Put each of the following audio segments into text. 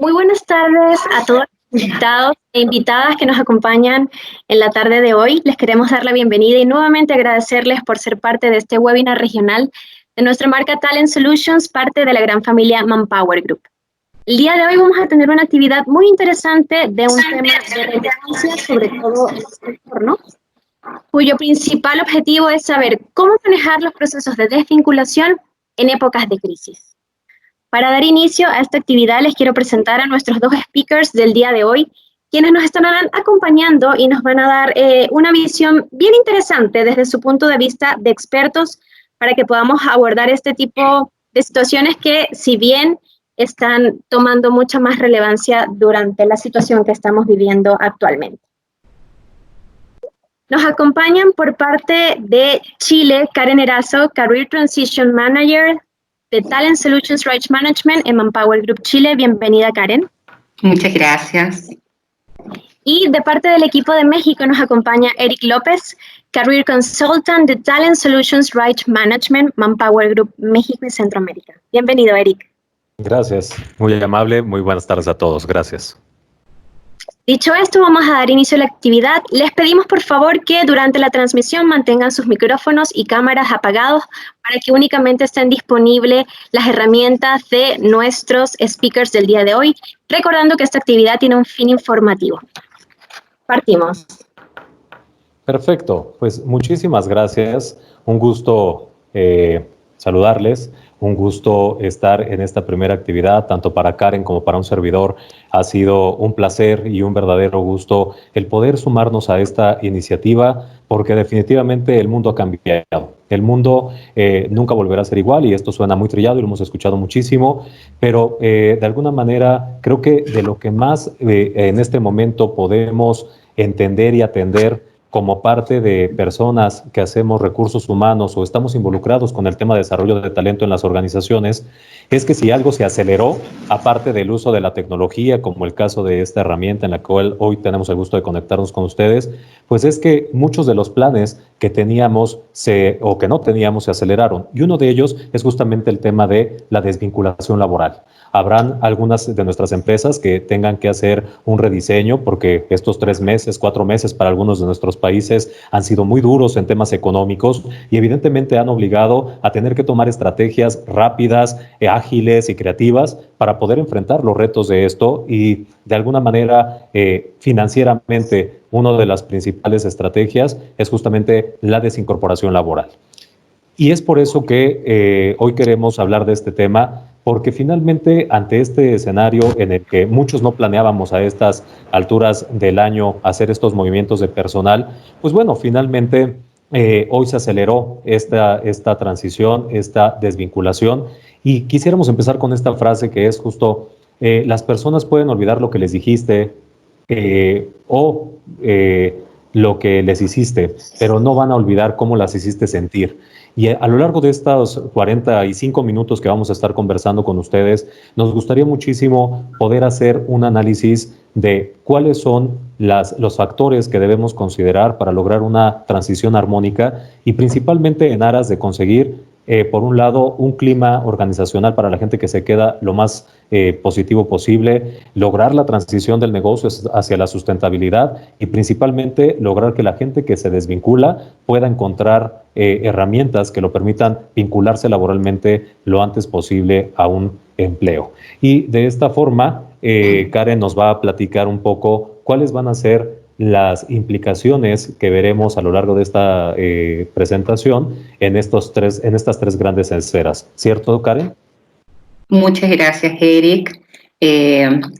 Muy buenas tardes a todos los invitados e invitadas que nos acompañan en la tarde de hoy. Les queremos dar la bienvenida y nuevamente agradecerles por ser parte de este webinar regional de nuestra marca Talent Solutions, parte de la gran familia Manpower Group. El día de hoy vamos a tener una actividad muy interesante de un tema de relevancia, sobre todo en este entorno, cuyo principal objetivo es saber cómo manejar los procesos de desvinculación en épocas de crisis. Para dar inicio a esta actividad les quiero presentar a nuestros dos speakers del día de hoy, quienes nos estarán acompañando y nos van a dar una visión bien interesante desde su punto de vista de expertos para que podamos abordar este tipo de situaciones que, si bien están tomando mucha más relevancia durante la situación que estamos viviendo actualmente. Nos acompañan por parte de Chile, Karen Erazo, Career Transition Manager de Talent Solutions Right Management en Manpower Group Chile. Bienvenida, Karen. Muchas gracias. Y de parte del equipo de México nos acompaña Eric López, Career Consultant de Talent Solutions Right Management, Manpower Group México y Centroamérica. Bienvenido, Eric. Gracias, muy amable, muy buenas tardes a todos, gracias. Dicho esto, vamos a dar inicio a la actividad. Les pedimos por favor que durante la transmisión mantengan sus micrófonos y cámaras apagados para que únicamente estén disponibles las herramientas de nuestros speakers del día de hoy, recordando que esta actividad tiene un fin informativo. Partimos. Perfecto, pues muchísimas gracias, un gusto saludarles. Un gusto estar en esta primera actividad, tanto para Karen como para un servidor. Ha sido un placer y un verdadero gusto el poder sumarnos a esta iniciativa, porque definitivamente el mundo ha cambiado. El mundo nunca volverá a ser igual, y esto suena muy trillado y lo hemos escuchado muchísimo, pero de alguna manera creo que de lo que más en este momento podemos entender y atender como parte de personas que hacemos recursos humanos o estamos involucrados con el tema de desarrollo de talento en las organizaciones, es que si algo se aceleró, aparte del uso de la tecnología, como el caso de esta herramienta en la cual hoy tenemos el gusto de conectarnos con ustedes, pues es que muchos de los planes que teníamos o que no teníamos se aceleraron. Y uno de ellos es justamente el tema de la desvinculación laboral. Habrán algunas de nuestras empresas que tengan que hacer un rediseño porque estos 3 meses, 4 meses para algunos de nuestros países han sido muy duros en temas económicos y evidentemente han obligado a tener que tomar estrategias rápidas, ágiles y creativas para poder enfrentar los retos de esto y de alguna manera financieramente una de las principales estrategias es justamente la desincorporación laboral. Y es por eso que hoy queremos hablar de este tema, porque finalmente ante este escenario en el que muchos no planeábamos a estas alturas del año hacer estos movimientos de personal, pues bueno, finalmente hoy se aceleró esta transición, esta desvinculación, y quisiéramos empezar con esta frase que es justo, las personas pueden olvidar lo que les dijiste o lo que les hiciste, pero no van a olvidar cómo las hiciste sentir. Y a lo largo de estos 45 minutos que vamos a estar conversando con ustedes, nos gustaría muchísimo poder hacer un análisis de cuáles son los factores que debemos considerar para lograr una transición armónica y principalmente en aras de conseguir, por un lado, un clima organizacional para la gente que se queda lo más positivo posible, lograr la transición del negocio hacia la sustentabilidad y principalmente lograr que la gente que se desvincula pueda encontrar herramientas que lo permitan vincularse laboralmente lo antes posible a un empleo. Y de esta forma, Karen nos va a platicar un poco cuáles van a ser las implicaciones que veremos a lo largo de esta presentación en estas tres grandes esferas. ¿Cierto, Karen? Muchas gracias, Eric.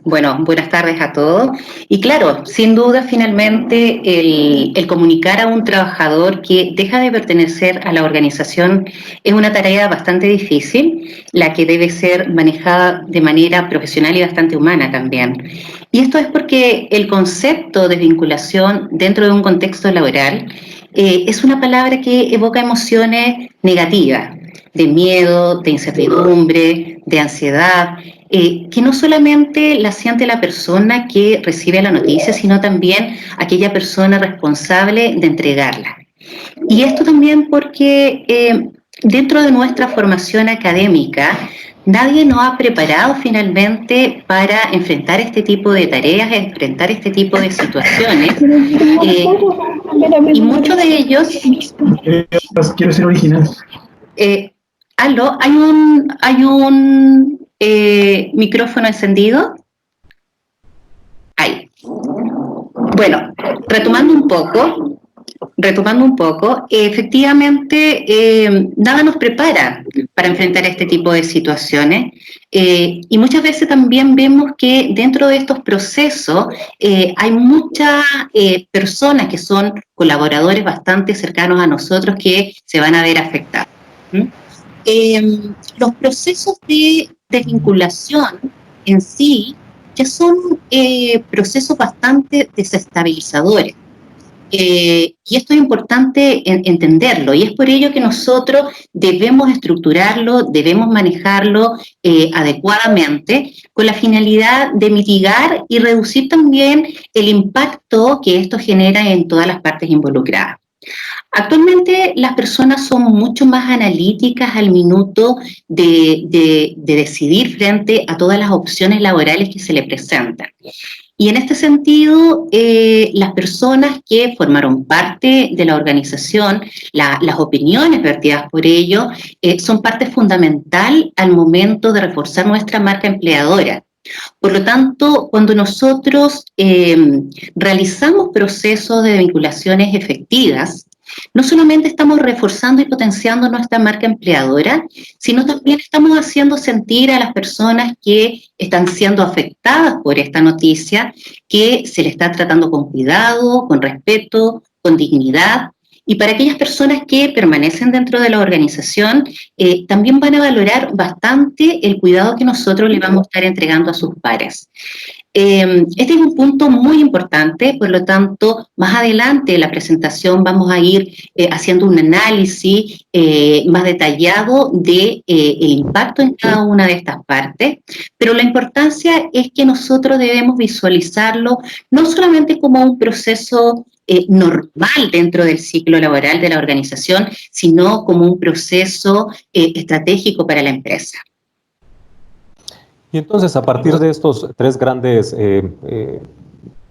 Bueno, buenas tardes a todos. Y claro, sin duda, finalmente, el comunicar a un trabajador que deja de pertenecer a la organización es una tarea bastante difícil, la que debe ser manejada de manera profesional y bastante humana también. Y esto es porque el concepto de vinculación dentro de un contexto laboral es una palabra que evoca emociones negativas, de miedo, de incertidumbre, de ansiedad, que no solamente la siente la persona que recibe la noticia, sino también aquella persona responsable de entregarla. Y esto también porque dentro de nuestra formación académica nadie nos ha preparado finalmente para enfrentar este tipo de tareas, enfrentar este tipo de situaciones. Y muchos de ellos... Quiero ser original. Aló, ¿hay un micrófono encendido? Ahí. Bueno, retomando un poco, efectivamente, nada nos prepara para enfrentar este tipo de situaciones y muchas veces también vemos que dentro de estos procesos hay muchas personas que son colaboradores bastante cercanos a nosotros que se van a ver afectados. Los procesos de desvinculación en sí ya son procesos bastante desestabilizadores. Y esto es importante entenderlo, y es por ello que nosotros debemos estructurarlo, debemos manejarlo adecuadamente, con la finalidad de mitigar y reducir también el impacto que esto genera en todas las partes involucradas. Actualmente las personas son mucho más analíticas al minuto de decidir frente a todas las opciones laborales que se le presentan. Y en este sentido, las personas que formaron parte de la organización, las opiniones vertidas por ello, son parte fundamental al momento de reforzar nuestra marca empleadora. Por lo tanto, cuando nosotros realizamos procesos de vinculaciones efectivas, no solamente estamos reforzando y potenciando nuestra marca empleadora, sino también estamos haciendo sentir a las personas que están siendo afectadas por esta noticia que se le está tratando con cuidado, con respeto, con dignidad. Y para aquellas personas que permanecen dentro de la organización, también van a valorar bastante el cuidado que nosotros le vamos a estar entregando a sus pares. Este es un punto muy importante, por lo tanto, más adelante en la presentación vamos a ir haciendo un análisis más detallado de el impacto en cada una de estas partes, pero la importancia es que nosotros debemos visualizarlo no solamente como un proceso normal dentro del ciclo laboral de la organización, sino como un proceso estratégico para la empresa. Y entonces, a partir de estos tres grandes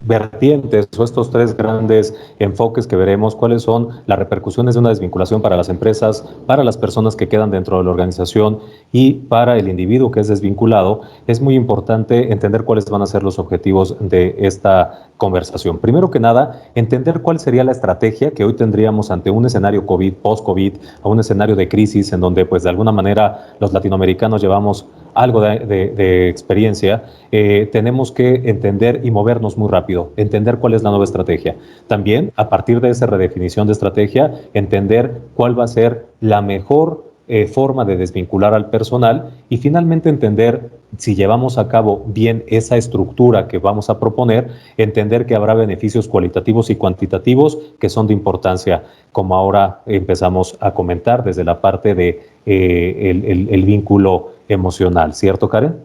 vertientes o estos tres grandes enfoques que veremos, cuáles son las repercusiones de una desvinculación para las empresas, para las personas que quedan dentro de la organización y para el individuo que es desvinculado, es muy importante entender cuáles van a ser los objetivos de esta conversación. Primero que nada, entender cuál sería la estrategia que hoy tendríamos ante un escenario COVID, post-COVID, a un escenario de crisis en donde pues de alguna manera los latinoamericanos llevamos algo de experiencia, tenemos que entender y movernos muy rápido, entender cuál es la nueva estrategia. También, a partir de esa redefinición de estrategia, entender cuál va a ser la mejor forma de desvincular al personal y finalmente entender si llevamos a cabo bien esa estructura que vamos a proponer, entender que habrá beneficios cualitativos y cuantitativos que son de importancia, como ahora empezamos a comentar desde la parte de el vínculo emocional, ¿cierto, Karen?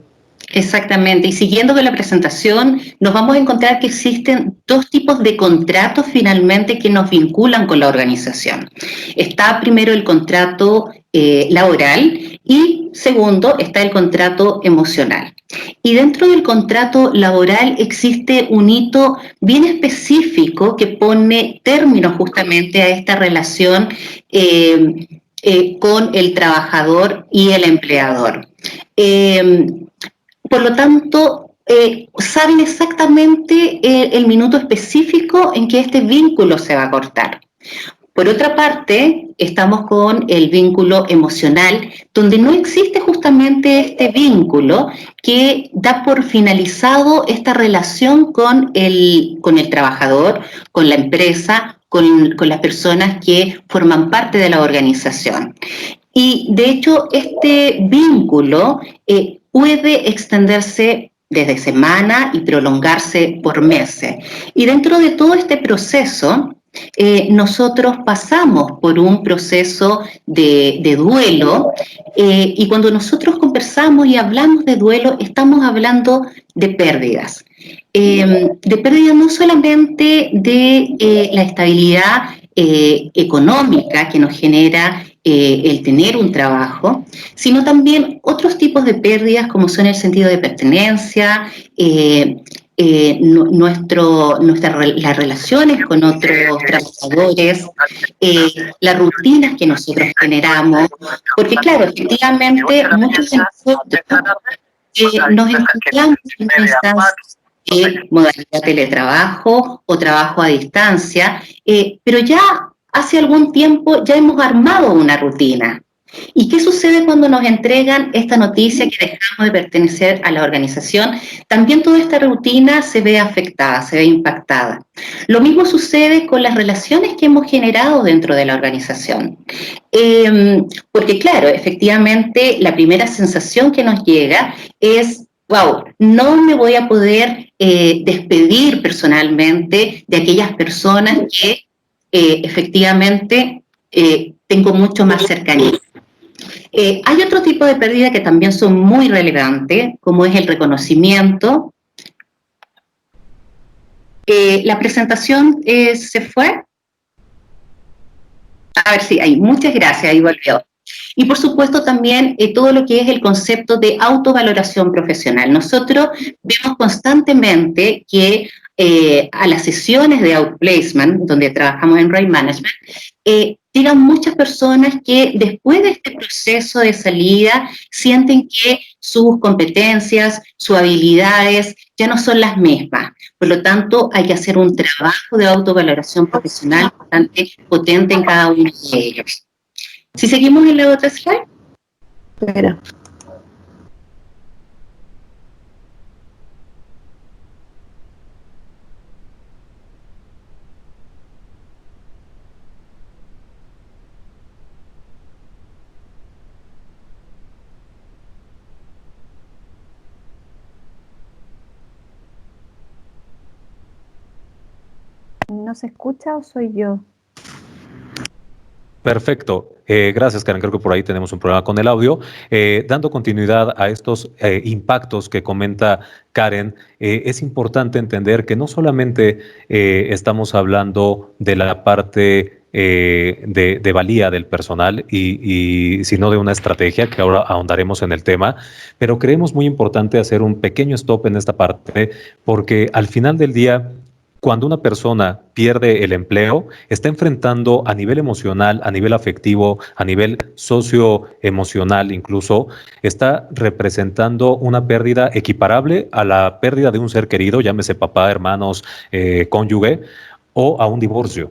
Exactamente, y siguiendo con la presentación, nos vamos a encontrar que existen dos tipos de contratos finalmente que nos vinculan con la organización. Está primero el contrato laboral y segundo está el contrato emocional. Y dentro del contrato laboral existe un hito bien específico que pone término justamente a esta relación con el trabajador y el empleador. Por lo tanto, saben exactamente el minuto específico en que este vínculo se va a cortar. Por otra parte, estamos con el vínculo emocional, donde no existe justamente este vínculo que da por finalizado esta relación con el trabajador, con la empresa, con las personas que forman parte de la organización. Y de hecho, este vínculo puede extenderse desde semanas y prolongarse por meses. Y dentro de todo este proceso, nosotros pasamos por un proceso de duelo y cuando nosotros conversamos y hablamos de duelo, estamos hablando de pérdidas. De pérdidas no solamente de la estabilidad económica que nos genera el tener un trabajo, sino también otros tipos de pérdidas como son el sentido de pertenencia, las relaciones con otros trabajadores, las rutinas que nosotros generamos, porque claro, efectivamente muchos de nosotros nos encontramos en una instancia de modalidad teletrabajo o trabajo a distancia, pero ya hace algún tiempo ya hemos armado una rutina. ¿Y qué sucede cuando nos entregan esta noticia que dejamos de pertenecer a la organización? También toda esta rutina se ve afectada, se ve impactada. Lo mismo sucede con las relaciones que hemos generado dentro de la organización. Porque claro, efectivamente la primera sensación que nos llega es: wow, no me voy a poder despedir personalmente de aquellas personas que efectivamente tengo mucho más cercanía. Hay otro tipo de pérdida que también son muy relevantes, como es el reconocimiento. La presentación se fue. A ver, sí, ahí, muchas gracias, ahí volvió. Y por supuesto también todo lo que es el concepto de autovaloración profesional. Nosotros vemos constantemente que a las sesiones de outplacement, donde trabajamos en Right Management, llegan muchas personas que después de este proceso de salida sienten que sus competencias, sus habilidades ya no son las mismas. Por lo tanto, hay que hacer un trabajo de autovaloración profesional bastante potente en cada uno de ellos. Si seguimos en la otra slide. Espera. ¿No se escucha o soy yo? Perfecto. Gracias, Karen. Creo que por ahí tenemos un problema con el audio. Dando continuidad a estos impactos que comenta Karen, es importante entender que no solamente estamos hablando de la parte de valía del personal, sino de una estrategia, que ahora ahondaremos en el tema, pero creemos muy importante hacer un pequeño stop en esta parte, porque al final del día, cuando una persona pierde el empleo, está enfrentando a nivel emocional, a nivel afectivo, a nivel socioemocional incluso, está representando una pérdida equiparable a la pérdida de un ser querido, llámese papá, hermanos, cónyuge, o a un divorcio.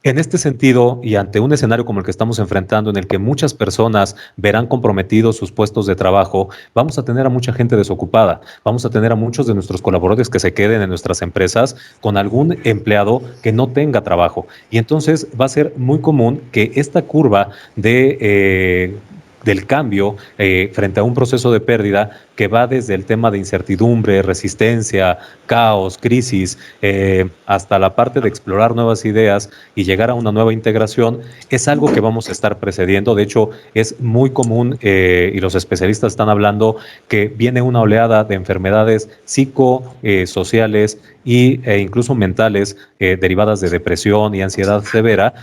En este sentido, y ante un escenario como el que estamos enfrentando, en el que muchas personas verán comprometidos sus puestos de trabajo, vamos a tener a mucha gente desocupada, vamos a tener a muchos de nuestros colaboradores que se queden en nuestras empresas con algún empleado que no tenga trabajo. Y entonces va a ser muy común que esta curva del cambio frente a un proceso de pérdida que va desde el tema de incertidumbre, resistencia, caos, crisis, hasta la parte de explorar nuevas ideas y llegar a una nueva integración, es algo que vamos a estar precediendo. De hecho, es muy común, y los especialistas están hablando, que viene una oleada de enfermedades psicosociales e incluso mentales derivadas de depresión y ansiedad severa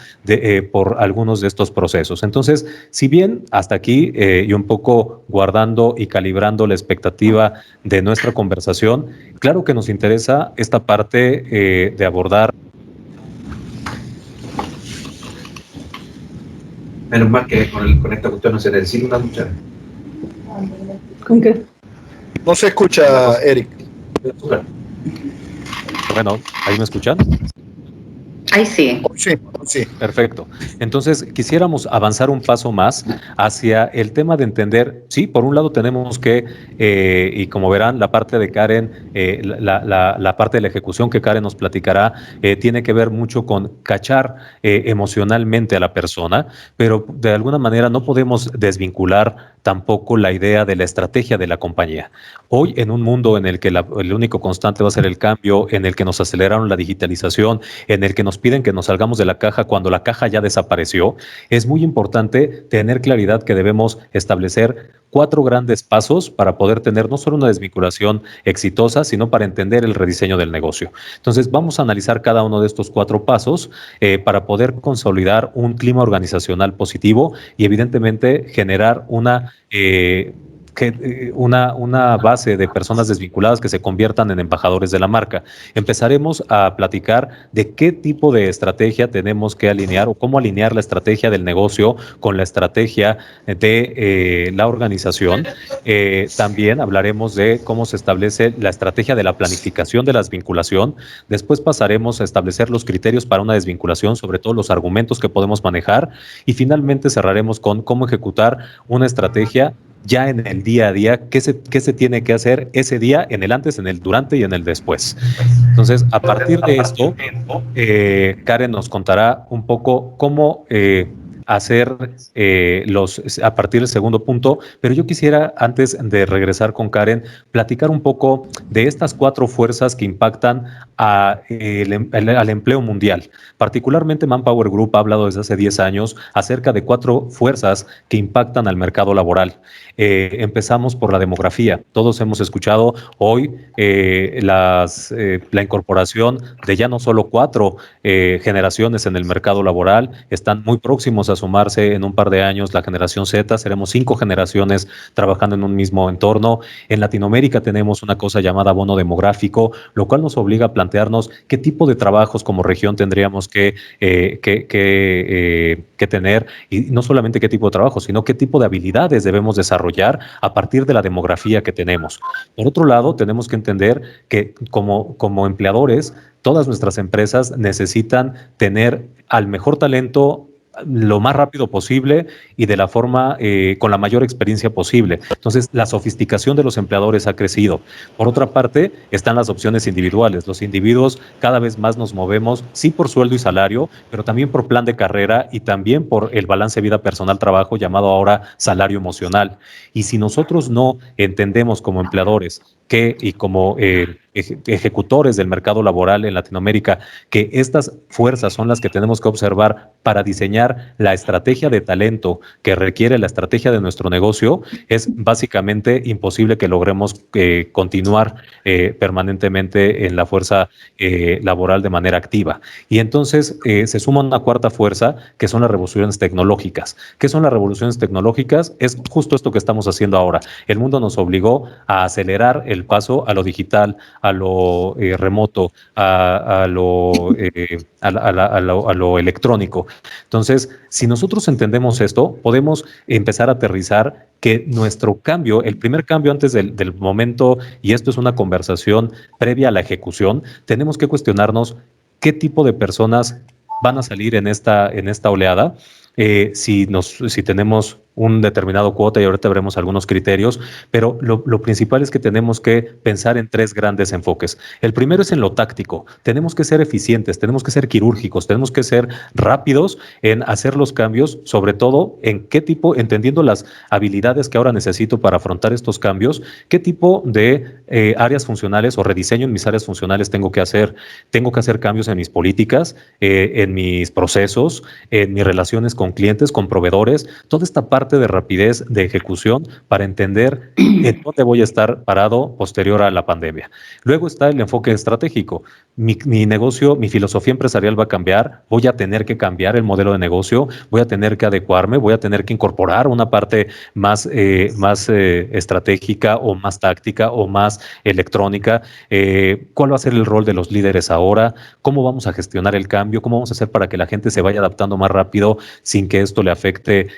por algunos de estos procesos. Entonces, si bien hasta aquí, y un poco guardando y calibrando la expectativa de nuestra conversación, claro que nos interesa esta parte de abordar. Menos mal que con esta cuestión no se necesita una ducha. ¿Con qué? No se escucha, Eric. Bueno, ¿ahí me escuchan? Ahí sí. Sí, sí. Perfecto. Entonces, quisiéramos avanzar un paso más hacia el tema de entender, sí, por un lado tenemos que, y como verán, la parte de Karen, la parte de la ejecución que Karen nos platicará, tiene que ver mucho con cachar emocionalmente a la persona, pero de alguna manera no podemos desvincular tampoco la idea de la estrategia de la compañía. Hoy, en un mundo en el que el único constante va a ser el cambio, en el que nos aceleraron la digitalización, en el que nos nos piden que nos salgamos de la caja cuando la caja ya desapareció, es muy importante tener claridad que debemos establecer 4 grandes pasos para poder tener no solo una desvinculación exitosa, sino para entender el rediseño del negocio. Entonces, vamos a analizar cada uno de estos 4 pasos para poder consolidar un clima organizacional positivo y evidentemente generar una base de personas desvinculadas que se conviertan en embajadores de la marca. Empezaremos a platicar de qué tipo de estrategia tenemos que alinear o cómo alinear la estrategia del negocio con la estrategia de la organización. También hablaremos de cómo se establece la estrategia de la planificación de la desvinculación. Después pasaremos a establecer los criterios para una desvinculación, sobre todo los argumentos que podemos manejar. Y finalmente cerraremos con cómo ejecutar una estrategia ya en el día a día, qué se tiene que hacer ese día, en el antes, en el durante y en el después. Entonces, a partir de esto, Karen nos contará un poco cómo hacer a partir del segundo punto, pero yo quisiera, antes de regresar con Karen, platicar un poco de estas 4 fuerzas que impactan al empleo mundial. Particularmente Manpower Group ha hablado desde hace 10 años acerca de 4 fuerzas que impactan al mercado laboral. Empezamos por la demografía. Todos hemos escuchado hoy la incorporación de ya no solo 4 generaciones en el mercado laboral, están muy próximos a sumarse en un par de años la generación Z, seremos 5 generaciones trabajando en un mismo entorno. En Latinoamérica tenemos una cosa llamada bono demográfico, lo cual nos obliga a plantearnos qué tipo de trabajos como región tendríamos que tener, y no solamente qué tipo de trabajo, sino qué tipo de habilidades debemos desarrollar a partir de la demografía que tenemos. Por otro lado, tenemos que entender que como empleadores, todas nuestras empresas necesitan tener al mejor talento lo más rápido posible y de la forma con la mayor experiencia posible. Entonces, la sofisticación de los empleadores ha crecido. Por otra parte, están las opciones individuales. Los individuos cada vez más nos movemos, sí por sueldo y salario, pero también por plan de carrera y también por el balance vida personal-trabajo, llamado ahora salario emocional. Y si nosotros no entendemos como empleadores y como ejecutores del mercado laboral en Latinoamérica, que estas fuerzas son las que tenemos que observar para diseñar la estrategia de talento que requiere la estrategia de nuestro negocio, es básicamente imposible que logremos continuar permanentemente en la fuerza laboral de manera activa. Y entonces se suma una 4ª fuerza, que son las revoluciones tecnológicas. ¿Qué son las revoluciones tecnológicas? Es justo esto que estamos haciendo ahora. El mundo nos obligó a acelerar el paso a lo digital, a lo remoto, a lo electrónico. Entonces, si nosotros entendemos esto, podemos empezar a aterrizar que nuestro cambio, el primer cambio antes del momento, y esto es una conversación previa a la ejecución, tenemos que cuestionarnos qué tipo de personas van a salir en esta oleada. Si tenemos un determinado cuota, y ahorita veremos algunos criterios, pero lo principal es que tenemos que pensar en 3 grandes enfoques. El primero es en lo táctico. Tenemos que ser eficientes, tenemos que ser quirúrgicos, tenemos que ser rápidos en hacer los cambios, sobre todo en qué tipo, entendiendo las habilidades que ahora necesito para afrontar estos cambios, qué tipo de áreas funcionales o rediseño en mis áreas funcionales tengo que hacer. Tengo que hacer cambios en mis políticas, en mis procesos, en mis relaciones con clientes, con proveedores, toda esta parte de rapidez de ejecución para entender en dónde voy a estar parado posterior a la pandemia. Luego está el enfoque estratégico. Mi negocio, mi filosofía empresarial va a cambiar, voy a tener que cambiar el modelo de negocio, voy a tener que adecuarme, voy a tener que incorporar una parte más estratégica o más táctica o más electrónica. ¿Cuál va a ser el rol de los líderes ahora? ¿Cómo vamos a gestionar el cambio? ¿Cómo vamos a hacer para que la gente se vaya adaptando más rápido sin que esto le afecte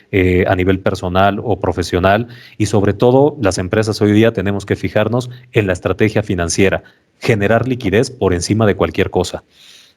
a nivel personal o profesional? Y sobre todo, las empresas hoy día tenemos que fijarnos en la estrategia financiera, generar liquidez por encima de cualquier cosa.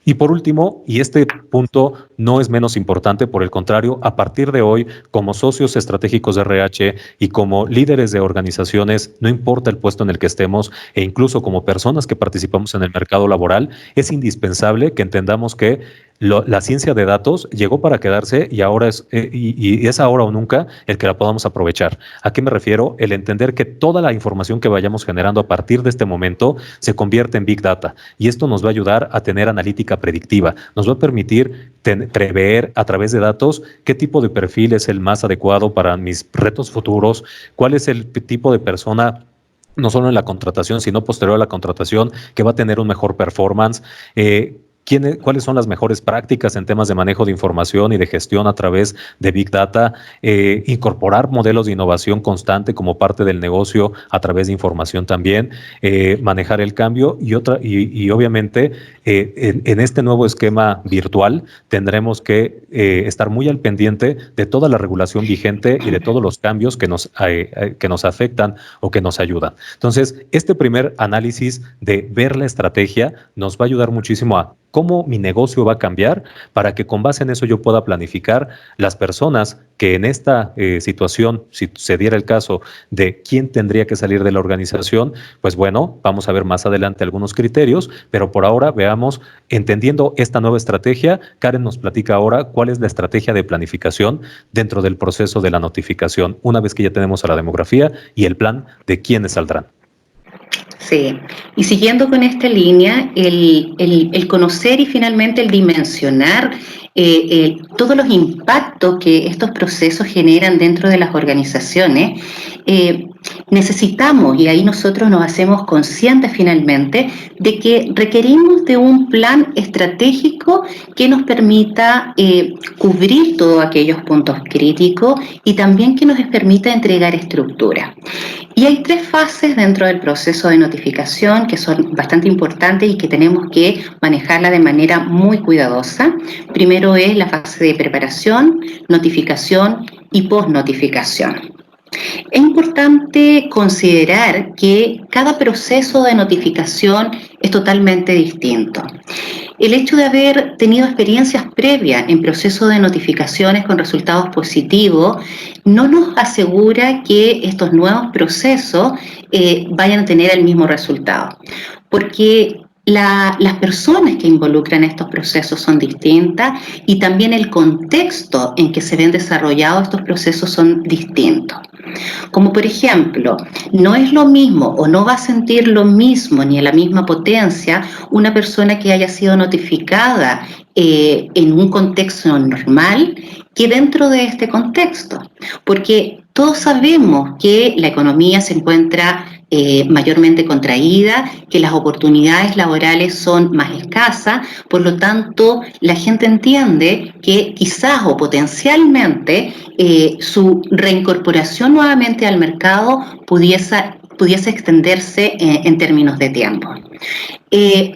Y por último, y este punto no es menos importante, por el contrario, a partir de hoy, como socios estratégicos de RH y como líderes de organizaciones, no importa el puesto en el que estemos, e incluso como personas que participamos en el mercado laboral, es indispensable que entendamos que la ciencia de datos llegó para quedarse y ahora y es ahora o nunca el que la podamos aprovechar. ¿A qué me refiero? El entender que toda la información que vayamos generando a partir de este momento se convierte en Big Data, y esto nos va a ayudar a tener analítica predictiva, nos va a permitir prever a través de datos qué tipo de perfil es el más adecuado para mis retos futuros, cuál es el tipo de persona, no solo en la contratación, sino posterior a la contratación, que va a tener un mejor performance. ¿Cuáles son las mejores prácticas en temas de manejo de información y de gestión a través de Big Data? Incorporar modelos de innovación constante como parte del negocio a través de información también, manejar el cambio y obviamente en este nuevo esquema virtual tendremos que estar muy al pendiente de toda la regulación vigente y de todos los cambios que nos afectan o que nos ayudan. Entonces, este primer análisis de ver la estrategia nos va a ayudar muchísimo a cómo mi negocio va a cambiar para que con base en eso yo pueda planificar las personas que en esta situación, si se diera el caso de quién tendría que salir de la organización, pues bueno, vamos a ver más adelante algunos criterios, pero por ahora veamos, entendiendo esta nueva estrategia, Karen nos platica ahora cuál es la estrategia de planificación dentro del proceso de la notificación, una vez que ya tenemos a la demografía y el plan de quiénes saldrán. Sí, y siguiendo con esta línea, el conocer y finalmente el dimensionar todos los impactos que estos procesos generan dentro de las organizaciones, necesitamos, y ahí nosotros nos hacemos conscientes finalmente, de que requerimos de un plan estratégico que nos permita cubrir todos aquellos puntos críticos y también que nos permita entregar estructura. Y hay 3 fases dentro del proceso de notificación que son bastante importantes y que tenemos que manejarla de manera muy cuidadosa. Primero es la fase de preparación, notificación y post-notificación. Es importante considerar que cada proceso de notificación es totalmente distinto. El hecho de haber tenido experiencias previas en procesos de notificaciones con resultados positivos no nos asegura que estos nuevos procesos vayan a tener el mismo resultado, porque las personas que involucran estos procesos son distintas y también el contexto en que se ven desarrollados estos procesos son distintos. Como por ejemplo, no es lo mismo o no va a sentir lo mismo ni a la misma potencia una persona que haya sido notificada en un contexto normal que dentro de este contexto, porque todos sabemos que la economía se encuentra mayormente contraída, que las oportunidades laborales son más escasas, por lo tanto la gente entiende que quizás o potencialmente su reincorporación nuevamente al mercado pudiese extenderse en términos de tiempo.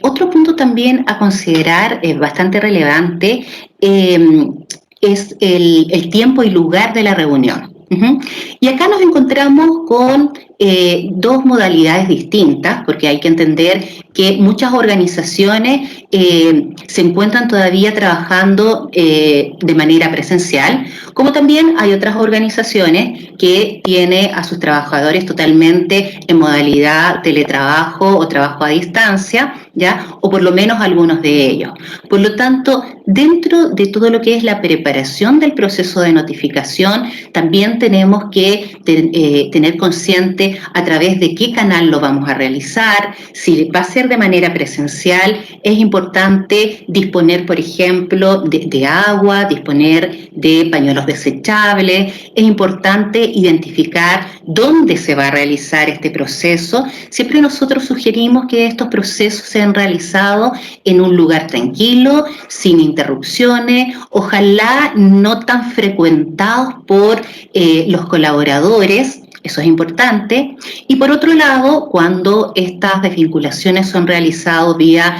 Otro punto también a considerar bastante relevante es el tiempo y lugar de la reunión. Y acá nos encontramos con 2 modalidades distintas, porque hay que entender que muchas organizaciones se encuentran todavía trabajando de manera presencial, como también hay otras organizaciones que tienen a sus trabajadores totalmente en modalidad teletrabajo o trabajo a distancia, ¿ya? O por lo menos algunos de ellos. Por lo tanto, dentro de todo lo que es la preparación del proceso de notificación, también tenemos que tener consciente a través de qué canal lo vamos a realizar. Si va a ser de manera presencial, es importante disponer, por ejemplo, de agua, disponer de pañuelos desechables. Es importante identificar dónde se va a realizar este proceso. Siempre nosotros sugerimos que estos procesos sean realizados en un lugar tranquilo, sin interrupciones, ojalá no tan frecuentados por los colaboradores. Eso es importante. Y por otro lado, cuando estas desvinculaciones son realizadas vía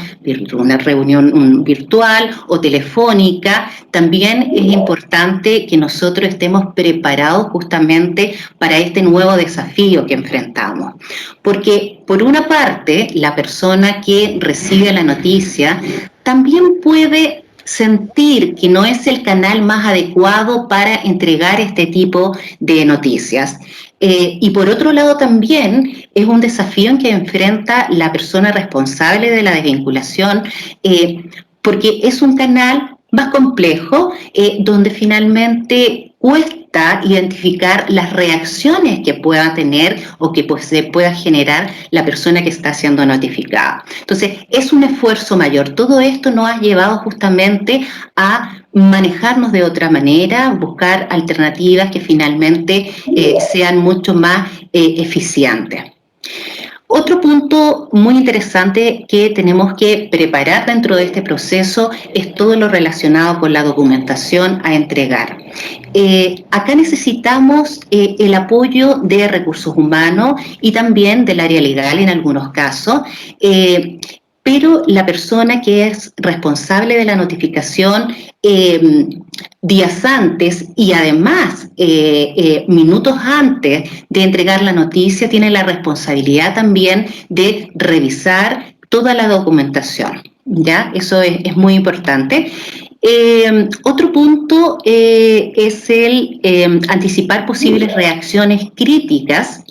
una reunión virtual o telefónica, también es importante que nosotros estemos preparados justamente para este nuevo desafío que enfrentamos. Porque, por una parte, la persona que recibe la noticia también puede sentir que no es el canal más adecuado para entregar este tipo de noticias. Y por otro lado también es un desafío en que enfrenta la persona responsable de la desvinculación, porque es un canal más complejo, donde finalmente cuesta identificar las reacciones que pueda tener o que pues, se pueda generar la persona que está siendo notificada. Entonces, es un esfuerzo mayor. Todo esto nos ha llevado justamente a manejarnos de otra manera, buscar alternativas que finalmente sean mucho más eficientes. Otro punto muy interesante que tenemos que preparar dentro de este proceso es todo lo relacionado con la documentación a entregar. Acá necesitamos el apoyo de recursos humanos y también del área legal en algunos casos, pero la persona que es responsable de la notificación días antes y además minutos antes de entregar la noticia tiene la responsabilidad también de revisar toda la documentación, ¿ya? Eso es muy importante. Otro punto es el anticipar posibles reacciones críticas.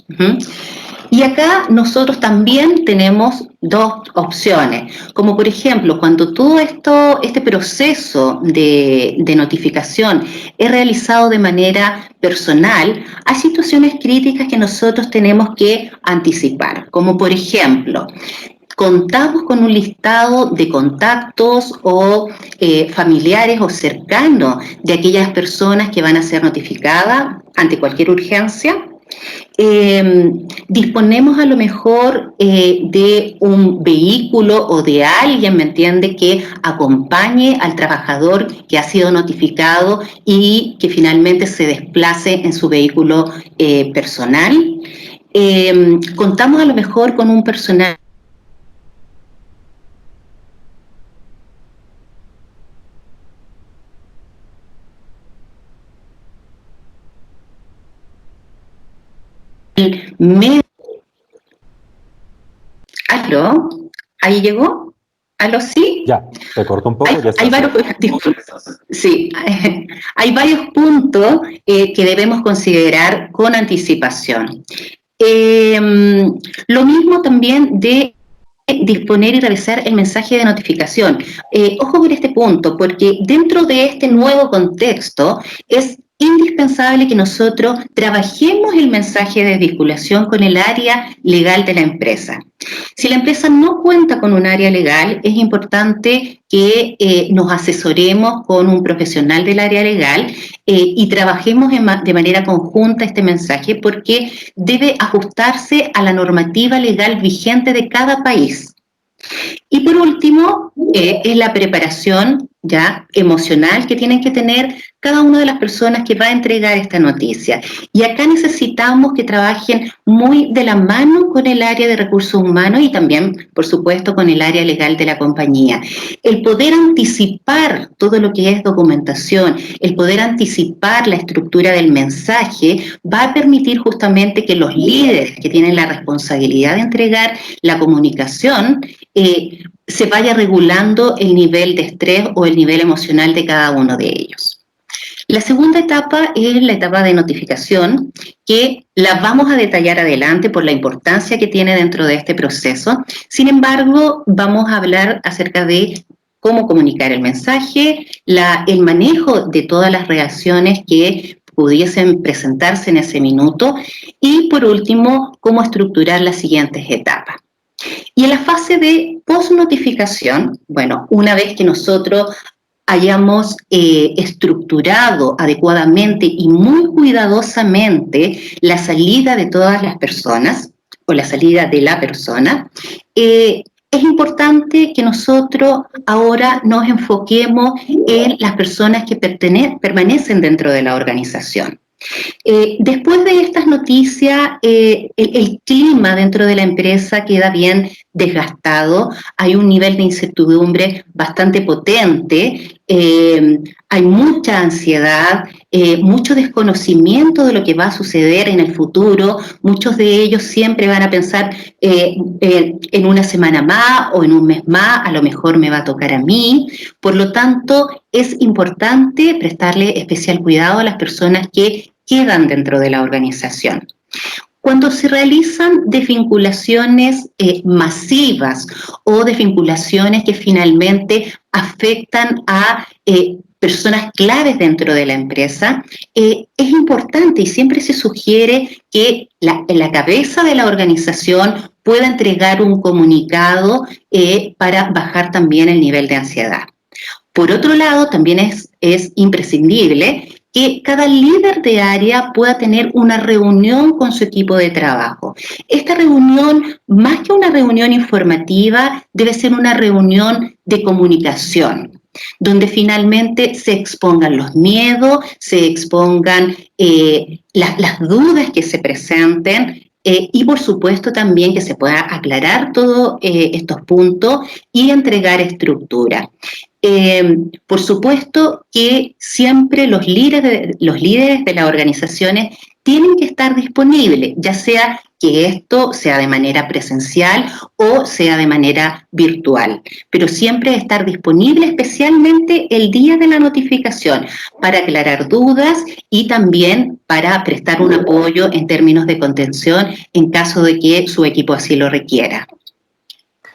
Y acá nosotros también tenemos dos opciones, como por ejemplo, cuando todo este proceso de notificación es realizado de manera personal, hay situaciones críticas que nosotros tenemos que anticipar, como por ejemplo, contamos con un listado de contactos o familiares o cercanos de aquellas personas que van a ser notificadas ante cualquier urgencia. Disponemos a lo mejor de un vehículo o de alguien, ¿me entiende?, que acompañe al trabajador que ha sido notificado y que finalmente se desplace en su vehículo personal. Contamos a lo mejor con un personal ¿Aló? ¿Ahí llegó? ¿Aló, sí? Ya, te cortó un poco. Hay varios puntos que debemos considerar con anticipación. Lo mismo también de disponer y realizar el mensaje de notificación. Ojo con este punto, porque dentro de este nuevo contexto es indispensable que nosotros trabajemos el mensaje de vinculación con el área legal de la empresa. Si la empresa no cuenta con un área legal, es importante que nos asesoremos con un profesional del área legal y trabajemos de manera conjunta este mensaje porque debe ajustarse a la normativa legal vigente de cada país. Y por último, es la preparación ya emocional que tienen que tener cada una de las personas que va a entregar esta noticia. Y acá necesitamos que trabajen muy de la mano con el área de recursos humanos y también, por supuesto, con el área legal de la compañía. El poder anticipar todo lo que es documentación, el poder anticipar la estructura del mensaje, va a permitir justamente que los líderes que tienen la responsabilidad de entregar la comunicación se vaya regulando el nivel de estrés o el nivel emocional de cada uno de ellos. La segunda etapa es la etapa de notificación, que la vamos a detallar adelante por la importancia que tiene dentro de este proceso. Sin embargo, vamos a hablar acerca de cómo comunicar el mensaje, el manejo de todas las reacciones que pudiesen presentarse en ese minuto y, por último, cómo estructurar las siguientes etapas. Y en la fase de post-notificación, bueno, una vez que nosotros hayamos estructurado adecuadamente y muy cuidadosamente la salida de todas las personas o la salida de la persona, es importante que nosotros ahora nos enfoquemos en las personas que permanecen dentro de la organización. Después de estas noticias, el clima dentro de la empresa queda bien desgastado, hay un nivel de incertidumbre bastante potente, hay mucha ansiedad, mucho desconocimiento de lo que va a suceder en el futuro, muchos de ellos siempre van a pensar en una semana más o en un mes más, a lo mejor me va a tocar a mí, por lo tanto es importante prestarle especial cuidado a las personas que quedan dentro de la organización. Cuando se realizan desvinculaciones masivas o desvinculaciones que finalmente afectan a personas claves dentro de la empresa, es importante y siempre se sugiere que la cabeza de la organización pueda entregar un comunicado para bajar también el nivel de ansiedad. Por otro lado, también es imprescindible que cada líder de área pueda tener una reunión con su equipo de trabajo. Esta reunión, más que una reunión informativa, debe ser una reunión de comunicación, donde finalmente se expongan los miedos, se expongan las dudas que se presenten, y por supuesto también que se pueda aclarar todos estos puntos y entregar estructura. Por supuesto que siempre los líderes de las organizaciones tienen que estar disponibles, ya sea que esto sea de manera presencial o sea de manera virtual, pero siempre estar disponible especialmente el día de la notificación para aclarar dudas y también para prestar un apoyo en términos de contención en caso de que su equipo así lo requiera.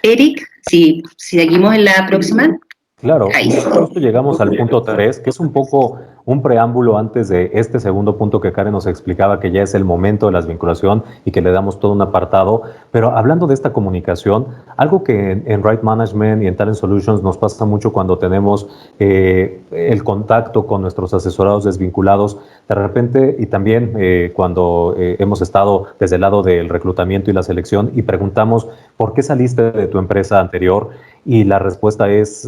Eric, si seguimos en la próxima. Claro, y justo llegamos al punto 3, que es un poco un preámbulo antes de este segundo punto que Karen nos explicaba, que ya es el momento de la desvinculación y que le damos todo un apartado. Pero hablando de esta comunicación, algo que en Right Management y en Talent Solutions nos pasa mucho cuando tenemos el contacto con nuestros asesorados desvinculados, de repente, y también cuando hemos estado desde el lado del reclutamiento y la selección y preguntamos, ¿por qué saliste de tu empresa anterior? Y la respuesta es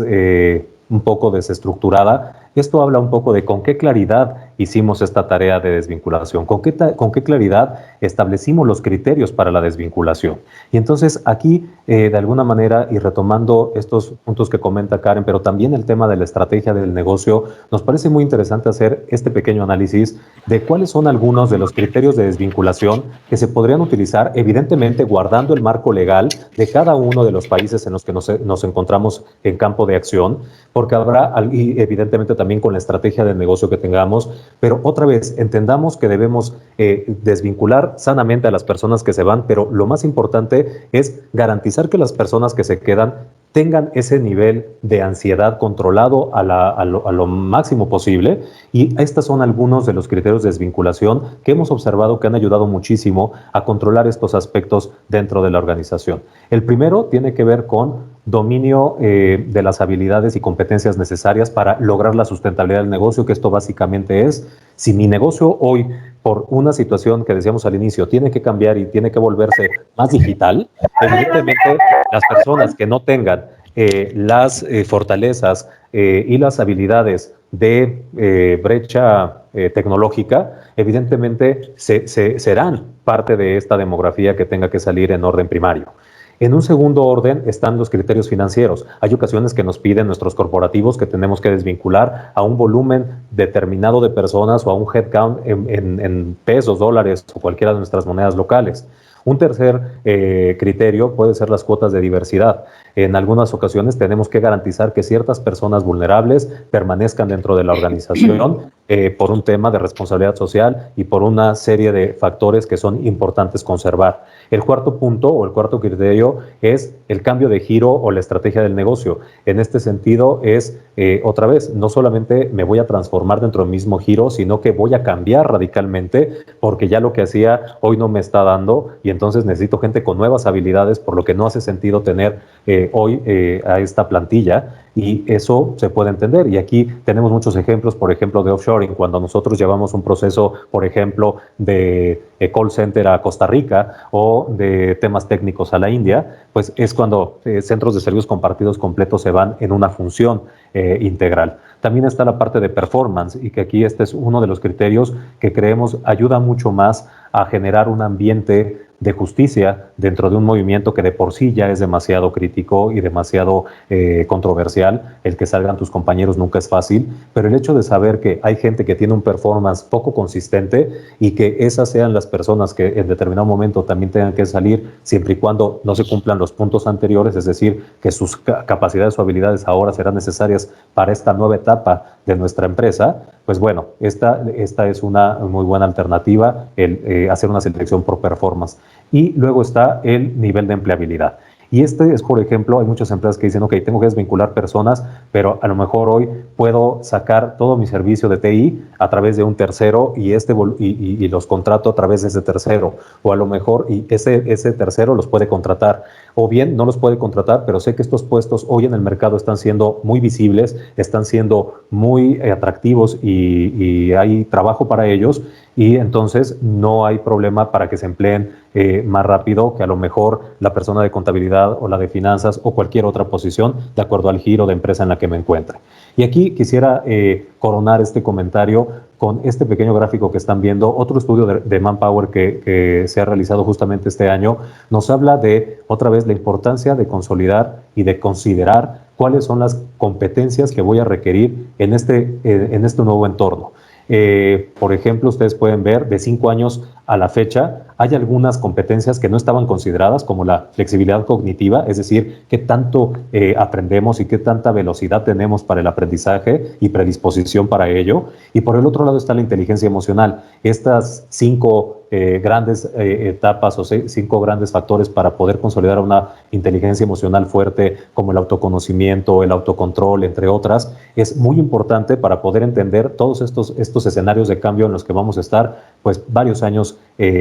un poco desestructurada. Esto habla un poco de con qué claridad hicimos esta tarea de desvinculación, con qué claridad establecimos los criterios para la desvinculación. Y entonces aquí, de alguna manera, y retomando estos puntos que comenta Karen, pero también el tema de la estrategia del negocio, nos parece muy interesante hacer este pequeño análisis de cuáles son algunos de los criterios de desvinculación que se podrían utilizar, evidentemente guardando el marco legal de cada uno de los países en los que nos encontramos en campo de acción, porque habrá, y evidentemente también con la estrategia del negocio que tengamos, pero otra vez entendamos que debemos desvincular sanamente a las personas que se van, pero lo más importante es garantizar que las personas que se quedan tengan ese nivel de ansiedad controlado a lo máximo posible, y estos son algunos de los criterios de desvinculación que hemos observado que han ayudado muchísimo a controlar estos aspectos dentro de la organización. El primero tiene que ver con dominio de las habilidades y competencias necesarias para lograr la sustentabilidad del negocio, que esto básicamente es, si mi negocio hoy, por una situación que decíamos al inicio, tiene que cambiar y tiene que volverse más digital, evidentemente las personas que no tengan las fortalezas y las habilidades de brecha tecnológica, evidentemente serán parte de esta demografía que tenga que salir en orden primario. En un segundo orden están los criterios financieros. Hay ocasiones que nos piden nuestros corporativos que tenemos que desvincular a un volumen determinado de personas o a un headcount en pesos, dólares o cualquiera de nuestras monedas locales. Un tercer criterio puede ser las cuotas de diversidad. En algunas ocasiones tenemos que garantizar que ciertas personas vulnerables permanezcan dentro de la organización por un tema de responsabilidad social y por una serie de factores que son importantes conservar. El cuarto punto o el cuarto criterio es el cambio de giro o la estrategia del negocio. En este sentido es, otra vez, no solamente me voy a transformar dentro del mismo giro, sino que voy a cambiar radicalmente porque ya lo que hacía hoy no me está dando y entonces necesito gente con nuevas habilidades, por lo que no hace sentido tener hoy a esta plantilla, y eso se puede entender. Y aquí tenemos muchos ejemplos, por ejemplo, de offshoring. Cuando nosotros llevamos un proceso, por ejemplo, de call center a Costa Rica o de temas técnicos a la India, pues es cuando centros de servicios compartidos completos se van en una función integral. También está la parte de performance, y que aquí este es uno de los criterios que creemos ayuda mucho más a generar un ambiente de justicia dentro de un movimiento que de por sí ya es demasiado crítico y demasiado controversial. El que salgan tus compañeros nunca es fácil, pero el hecho de saber que hay gente que tiene un performance poco consistente y que esas sean las personas que en determinado momento también tengan que salir, siempre y cuando no se cumplan los puntos anteriores, es decir, que sus capacidades o habilidades ahora serán necesarias para esta nueva etapa de nuestra empresa, pues bueno, esta es una muy buena alternativa, el hacer una selección por performance. Y luego está el nivel de empleabilidad. Y este es, por ejemplo, hay muchas empresas que dicen, ok, tengo que desvincular personas, pero a lo mejor hoy puedo sacar todo mi servicio de TI a través de un tercero y los contrato a través de ese tercero. O a lo mejor ese tercero los puede contratar. O bien no los puede contratar, pero sé que estos puestos hoy en el mercado están siendo muy visibles, están siendo muy atractivos y hay trabajo para ellos, y entonces no hay problema para que se empleen más rápido que a lo mejor la persona de contabilidad o la de finanzas o cualquier otra posición de acuerdo al giro de empresa en la que me encuentre. Y aquí quisiera coronar este comentario con este pequeño gráfico que están viendo. Otro estudio de Manpower que se ha realizado justamente este año nos habla de, otra vez, la importancia de consolidar y de considerar cuáles son las competencias que voy a requerir en este nuevo entorno. Por ejemplo, ustedes pueden ver de 5 años a la fecha, hay algunas competencias que no estaban consideradas, como la flexibilidad cognitiva, es decir, qué tanto aprendemos y qué tanta velocidad tenemos para el aprendizaje y predisposición para ello. Y por el otro lado está la inteligencia emocional. Estas 5 grandes etapas o 5 grandes factores para poder consolidar una inteligencia emocional fuerte, como el autoconocimiento, el autocontrol, entre otras, es muy importante para poder entender todos estos escenarios de cambio en los que vamos a estar pues varios años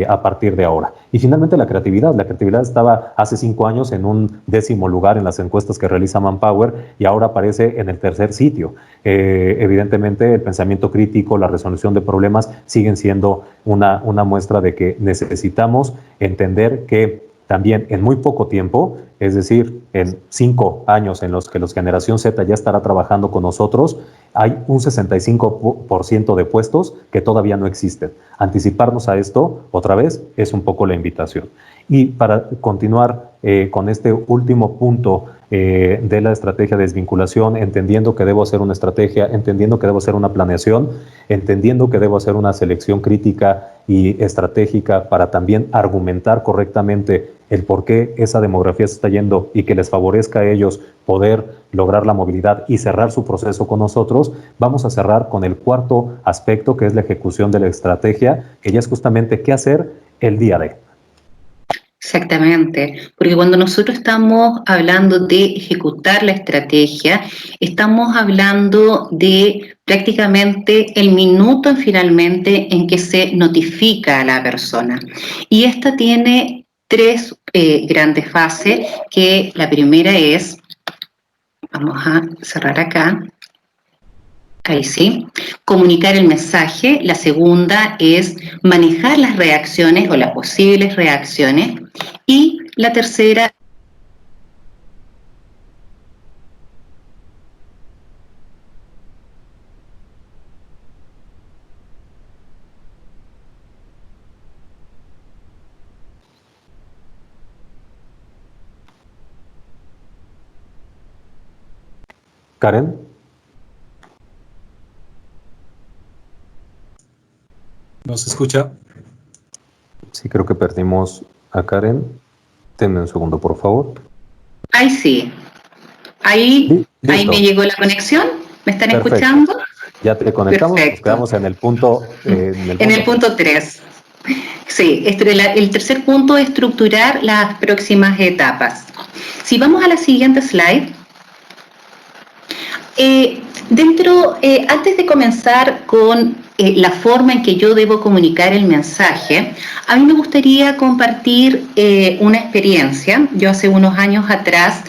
a partir de ahora. Y finalmente la creatividad. La creatividad estaba hace 5 años en un 10º lugar en las encuestas que realiza Manpower y ahora aparece en el 3er sitio. Evidentemente el pensamiento crítico, la resolución de problemas siguen siendo una muestra de que necesitamos entender que también en muy poco tiempo, es decir, en 5 años en los que la generación Z ya estará trabajando con nosotros, hay un 65% de puestos que todavía no existen. Anticiparnos a esto, otra vez, es un poco la invitación. Y para continuar con este último punto de la estrategia de desvinculación, entendiendo que debo hacer una estrategia, entendiendo que debo hacer una planeación, entendiendo que debo hacer una selección crítica y estratégica para también argumentar correctamente el por qué esa demografía se está yendo y que les favorezca a ellos poder lograr la movilidad y cerrar su proceso con nosotros. Vamos a cerrar con el 4º aspecto, que es la ejecución de la estrategia, que ya es justamente qué hacer el día de. Exactamente, porque cuando nosotros estamos hablando de ejecutar la estrategia, estamos hablando de prácticamente el minuto finalmente en que se notifica a la persona. Y esta tiene 3 grandes fases, que la primera es, vamos a cerrar acá, ahí sí, comunicar el mensaje. La segunda es manejar las reacciones o las posibles reacciones. Y la tercera, Karen. ¿No se escucha? Sí, creo que perdimos a Karen. Denme un segundo, por favor. ahí sí. Ahí me llegó la conexión. ¿Me están Perfecto. escuchando? Ya te conectamos. Perfecto. Nos quedamos en el punto. En el punto 3. Sí, el tercer punto es estructurar las próximas etapas. Si vamos a la siguiente slide. Antes de comenzar con la forma en que yo debo comunicar el mensaje, a mí me gustaría compartir una experiencia. Yo hace unos años atrás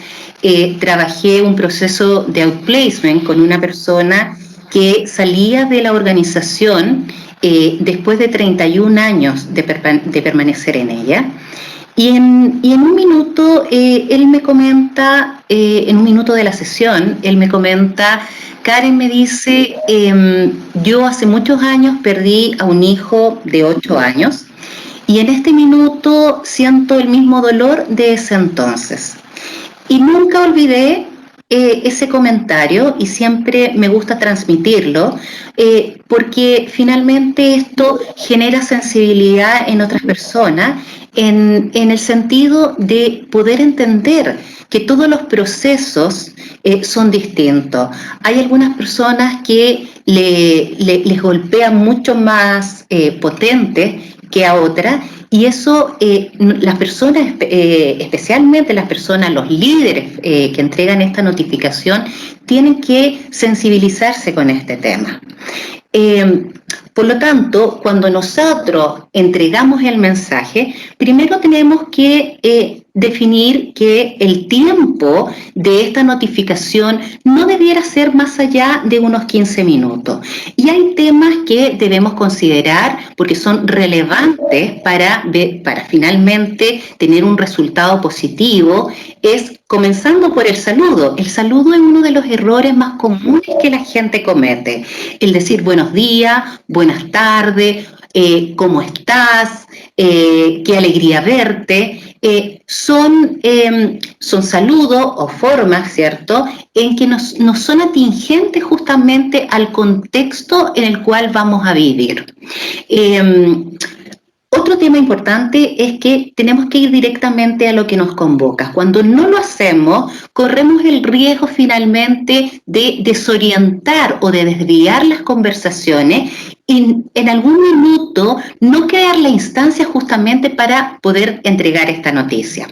trabajé un proceso de outplacement con una persona que salía de la organización después de 31 años de permanecer en ella. Y en un minuto, él me comenta, en un minuto de la sesión, él me comenta, Karen me dice, yo hace muchos años perdí a un hijo de 8 años y en este minuto siento el mismo dolor de ese entonces. Y nunca olvidé ese comentario y siempre me gusta transmitirlo porque finalmente esto genera sensibilidad en otras personas en el sentido de poder entender que todos los procesos son distintos. Hay algunas personas que les golpea mucho más potente que a otra, y eso las personas, especialmente las personas, los líderes que entregan esta notificación, tienen que sensibilizarse con este tema. Por lo tanto, cuando nosotros entregamos el mensaje, primero tenemos que definir que el tiempo de esta notificación no debiera ser más allá de unos 15 minutos. Y hay temas que debemos considerar porque son relevantes para finalmente tener un resultado positivo, es comenzando por el saludo. El saludo es uno de los errores más comunes que la gente comete. El decir buenos días, buenas tardes, ¿cómo estás? Qué alegría verte. Son saludos o formas, ¿cierto?, en que no son atingentes justamente al contexto en el cual vamos a vivir. Otro tema importante es que tenemos que ir directamente a lo que nos convoca. Cuando no lo hacemos, corremos el riesgo finalmente de desorientar o de desviar las conversaciones y en algún minuto no crear la instancia justamente para poder entregar esta noticia.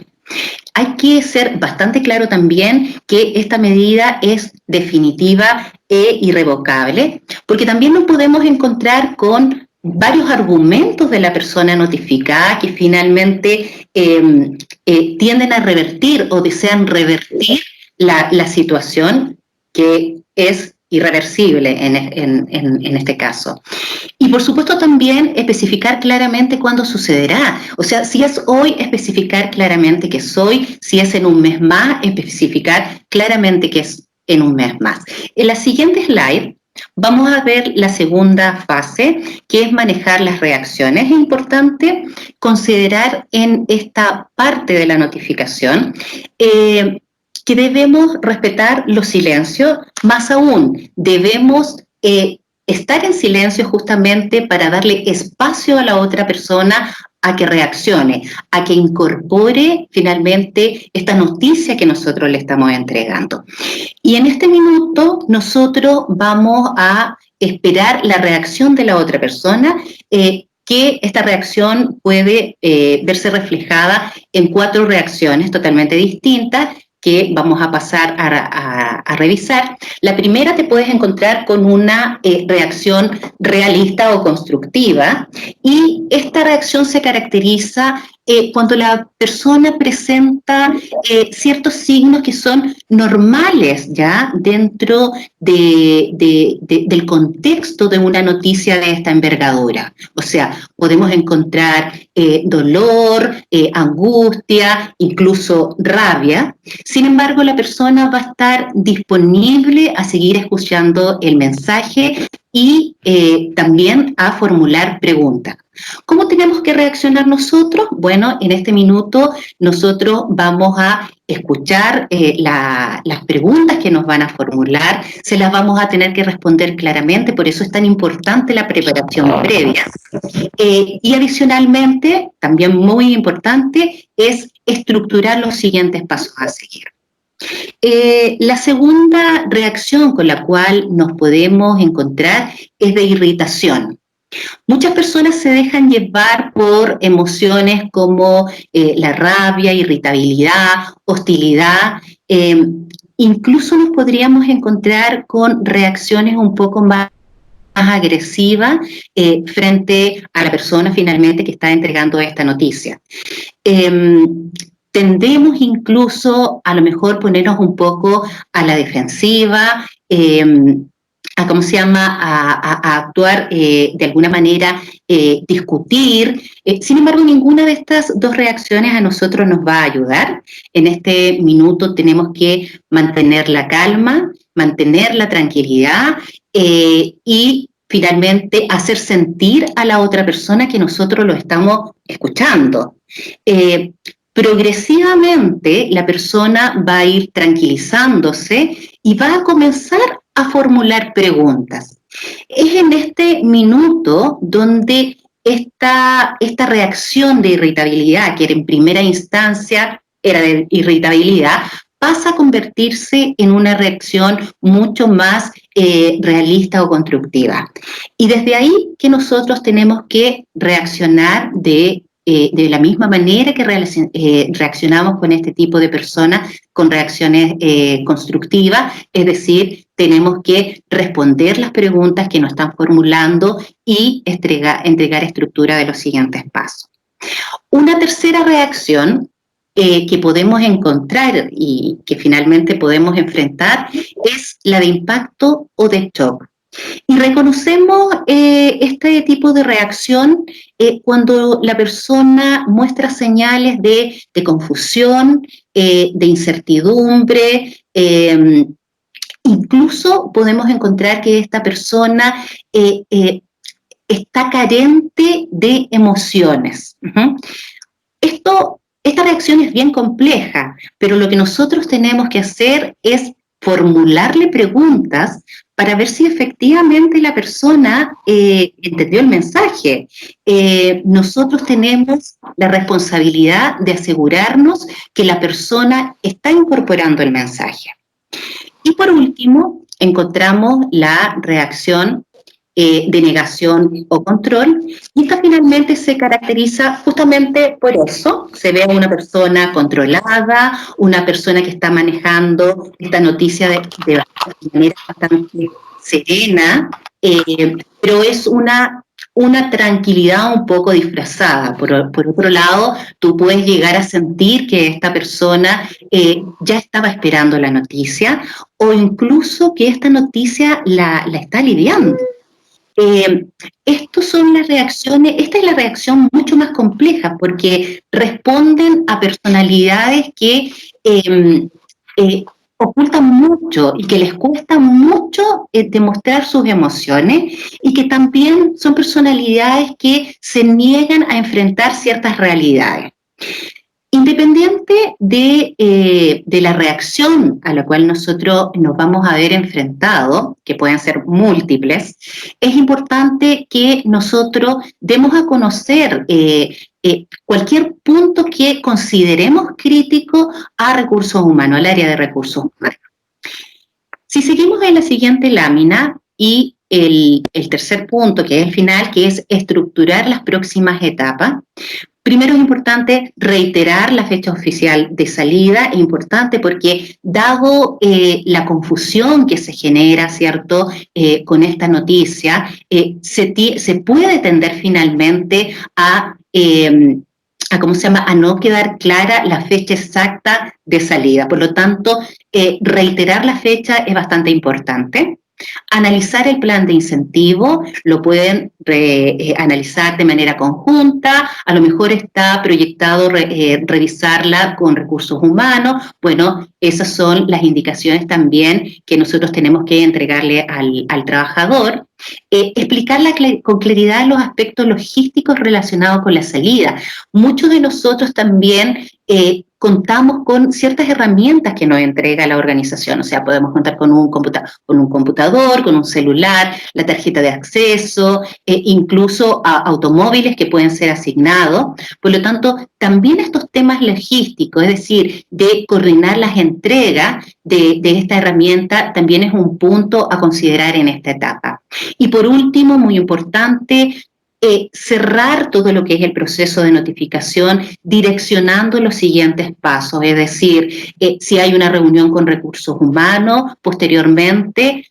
Hay que ser bastante claro también que esta medida es definitiva e irrevocable, porque también nos podemos encontrar con varios argumentos de la persona notificada que finalmente tienden a revertir o desean revertir la situación que es irreversible en este caso. Y por supuesto también especificar claramente cuándo sucederá. O sea, si es hoy, especificar claramente que es hoy. Si es en un mes más, especificar claramente que es en un mes más. En la siguiente slide vamos a ver la segunda fase, que es manejar las reacciones. Es importante considerar en esta parte de la notificación que debemos respetar los silencios, más aún, debemos estar en silencio justamente para darle espacio a la otra persona a que reaccione, a que incorpore finalmente esta noticia que nosotros le estamos entregando. Y en este minuto nosotros vamos a esperar la reacción de la otra persona, que esta reacción puede verse reflejada en 4 reacciones totalmente distintas que vamos a pasar a revisar. La primera, te puedes encontrar con una reacción realista o constructiva, y esta reacción se caracteriza cuando la persona presenta ciertos signos que son normales ya dentro del contexto de una noticia de esta envergadura. O sea, podemos encontrar dolor, angustia, incluso rabia. Sin embargo, la persona va a estar disponible a seguir escuchando el mensaje y también a formular preguntas. ¿Cómo tenemos que reaccionar nosotros? Bueno, en este minuto nosotros vamos a escuchar las preguntas que nos van a formular, se las vamos a tener que responder claramente, por eso es tan importante la preparación previa. Y adicionalmente, también muy importante, es estructurar los siguientes pasos a seguir. La segunda reacción con la cual nos podemos encontrar es de irritación. Muchas personas se dejan llevar por emociones como la rabia, irritabilidad, hostilidad. Incluso nos podríamos encontrar con reacciones un poco más agresivas frente a la persona finalmente que está entregando esta noticia. Tendemos incluso a lo mejor ponernos un poco a la defensiva, a actuar de alguna manera, discutir. Sin embargo, ninguna de estas 2 reacciones a nosotros nos va a ayudar. En este minuto tenemos que mantener la calma, mantener la tranquilidad y finalmente hacer sentir a la otra persona que nosotros lo estamos escuchando. Progresivamente la persona va a ir tranquilizándose y va a comenzar a formular preguntas. Es en este minuto donde esta reacción de irritabilidad, que en primera instancia era de irritabilidad, pasa a convertirse en una reacción mucho más realista o constructiva. Y desde ahí que nosotros tenemos que reaccionar de la misma manera que reaccionamos con este tipo de personas, con reacciones constructivas, es decir, tenemos que responder las preguntas que nos están formulando y entregar estructura de los siguientes pasos. Una tercera reacción que podemos encontrar y que finalmente podemos enfrentar es la de impacto o de shock. Y reconocemos este tipo de reacción cuando la persona muestra señales de confusión, de incertidumbre, incluso podemos encontrar que esta persona está carente de emociones. Esta reacción es bien compleja, pero lo que nosotros tenemos que hacer es formularle preguntas para ver si efectivamente la persona entendió el mensaje. Nosotros tenemos la responsabilidad de asegurarnos que la persona está incorporando el mensaje. Y por último, encontramos la reacción de negación o control, y esta finalmente se caracteriza justamente por eso. Se ve a una persona controlada, una persona que está manejando esta noticia de manera bastante serena, pero es una tranquilidad un poco disfrazada. Por otro lado, tú puedes llegar a sentir que esta persona ya estaba esperando la noticia, o incluso que esta noticia la está lidiando. Estas son las reacciones. Esta es la reacción mucho más compleja porque responden a personalidades que ocultan mucho y que les cuesta mucho demostrar sus emociones, y que también son personalidades que se niegan a enfrentar ciertas realidades. Independiente de la reacción a la cual nosotros nos vamos a ver enfrentados, que pueden ser múltiples, es importante que nosotros demos a conocer cualquier punto que consideremos crítico a recursos humanos, al área de recursos humanos. Si seguimos en la siguiente lámina, y el tercer punto, que es el final, que es estructurar las próximas etapas. Primero es importante reiterar la fecha oficial de salida. Es importante porque, dado la confusión que se genera, ¿cierto?, con esta noticia, se puede tender finalmente a no quedar clara la fecha exacta de salida. Por lo tanto, reiterar la fecha es bastante importante. Analizar el plan de incentivo, lo pueden analizar de manera conjunta. A lo mejor está proyectado revisarla con recursos humanos. Bueno, esas son las indicaciones también que nosotros tenemos que entregarle al trabajador. Explicar con claridad los aspectos logísticos relacionados con la salida. Muchos de nosotros también contamos con ciertas herramientas que nos entrega la organización. O sea, podemos contar con un computador, con un celular, la tarjeta de acceso, incluso automóviles que pueden ser asignados. Por lo tanto, también estos temas logísticos, es decir, de coordinar las entregas de esta herramienta, también es un punto a considerar en esta etapa. Y por último, muy importante, cerrar todo lo que es el proceso de notificación direccionando los siguientes pasos, es decir, si hay una reunión con recursos humanos, posteriormente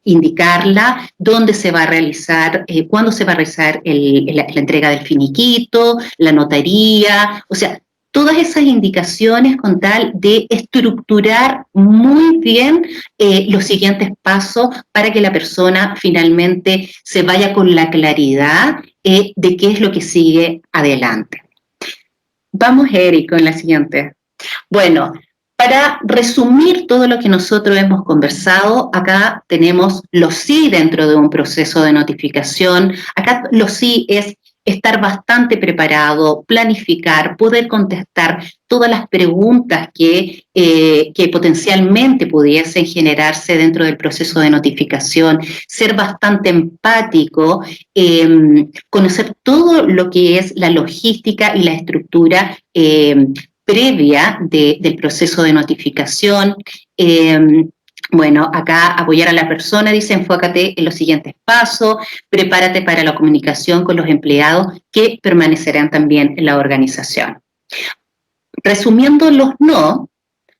indicarla, dónde se va a realizar, cuándo se va a realizar la entrega del finiquito, la notaría, o sea, todas esas indicaciones con tal de estructurar muy bien los siguientes pasos para que la persona finalmente se vaya con la claridad de qué es lo que sigue adelante. Vamos, Eric, con la siguiente. Bueno, para resumir todo lo que nosotros hemos conversado, acá tenemos los sí dentro de un proceso de notificación. Acá los sí es estar bastante preparado, planificar, poder contestar todas las preguntas que potencialmente pudiesen generarse dentro del proceso de notificación, ser bastante empático, conocer todo lo que es la logística y la estructura previa del proceso de notificación. Bueno, acá apoyar a la persona, dice, enfócate en los siguientes pasos, prepárate para la comunicación con los empleados que permanecerán también en la organización. Resumiendo los no,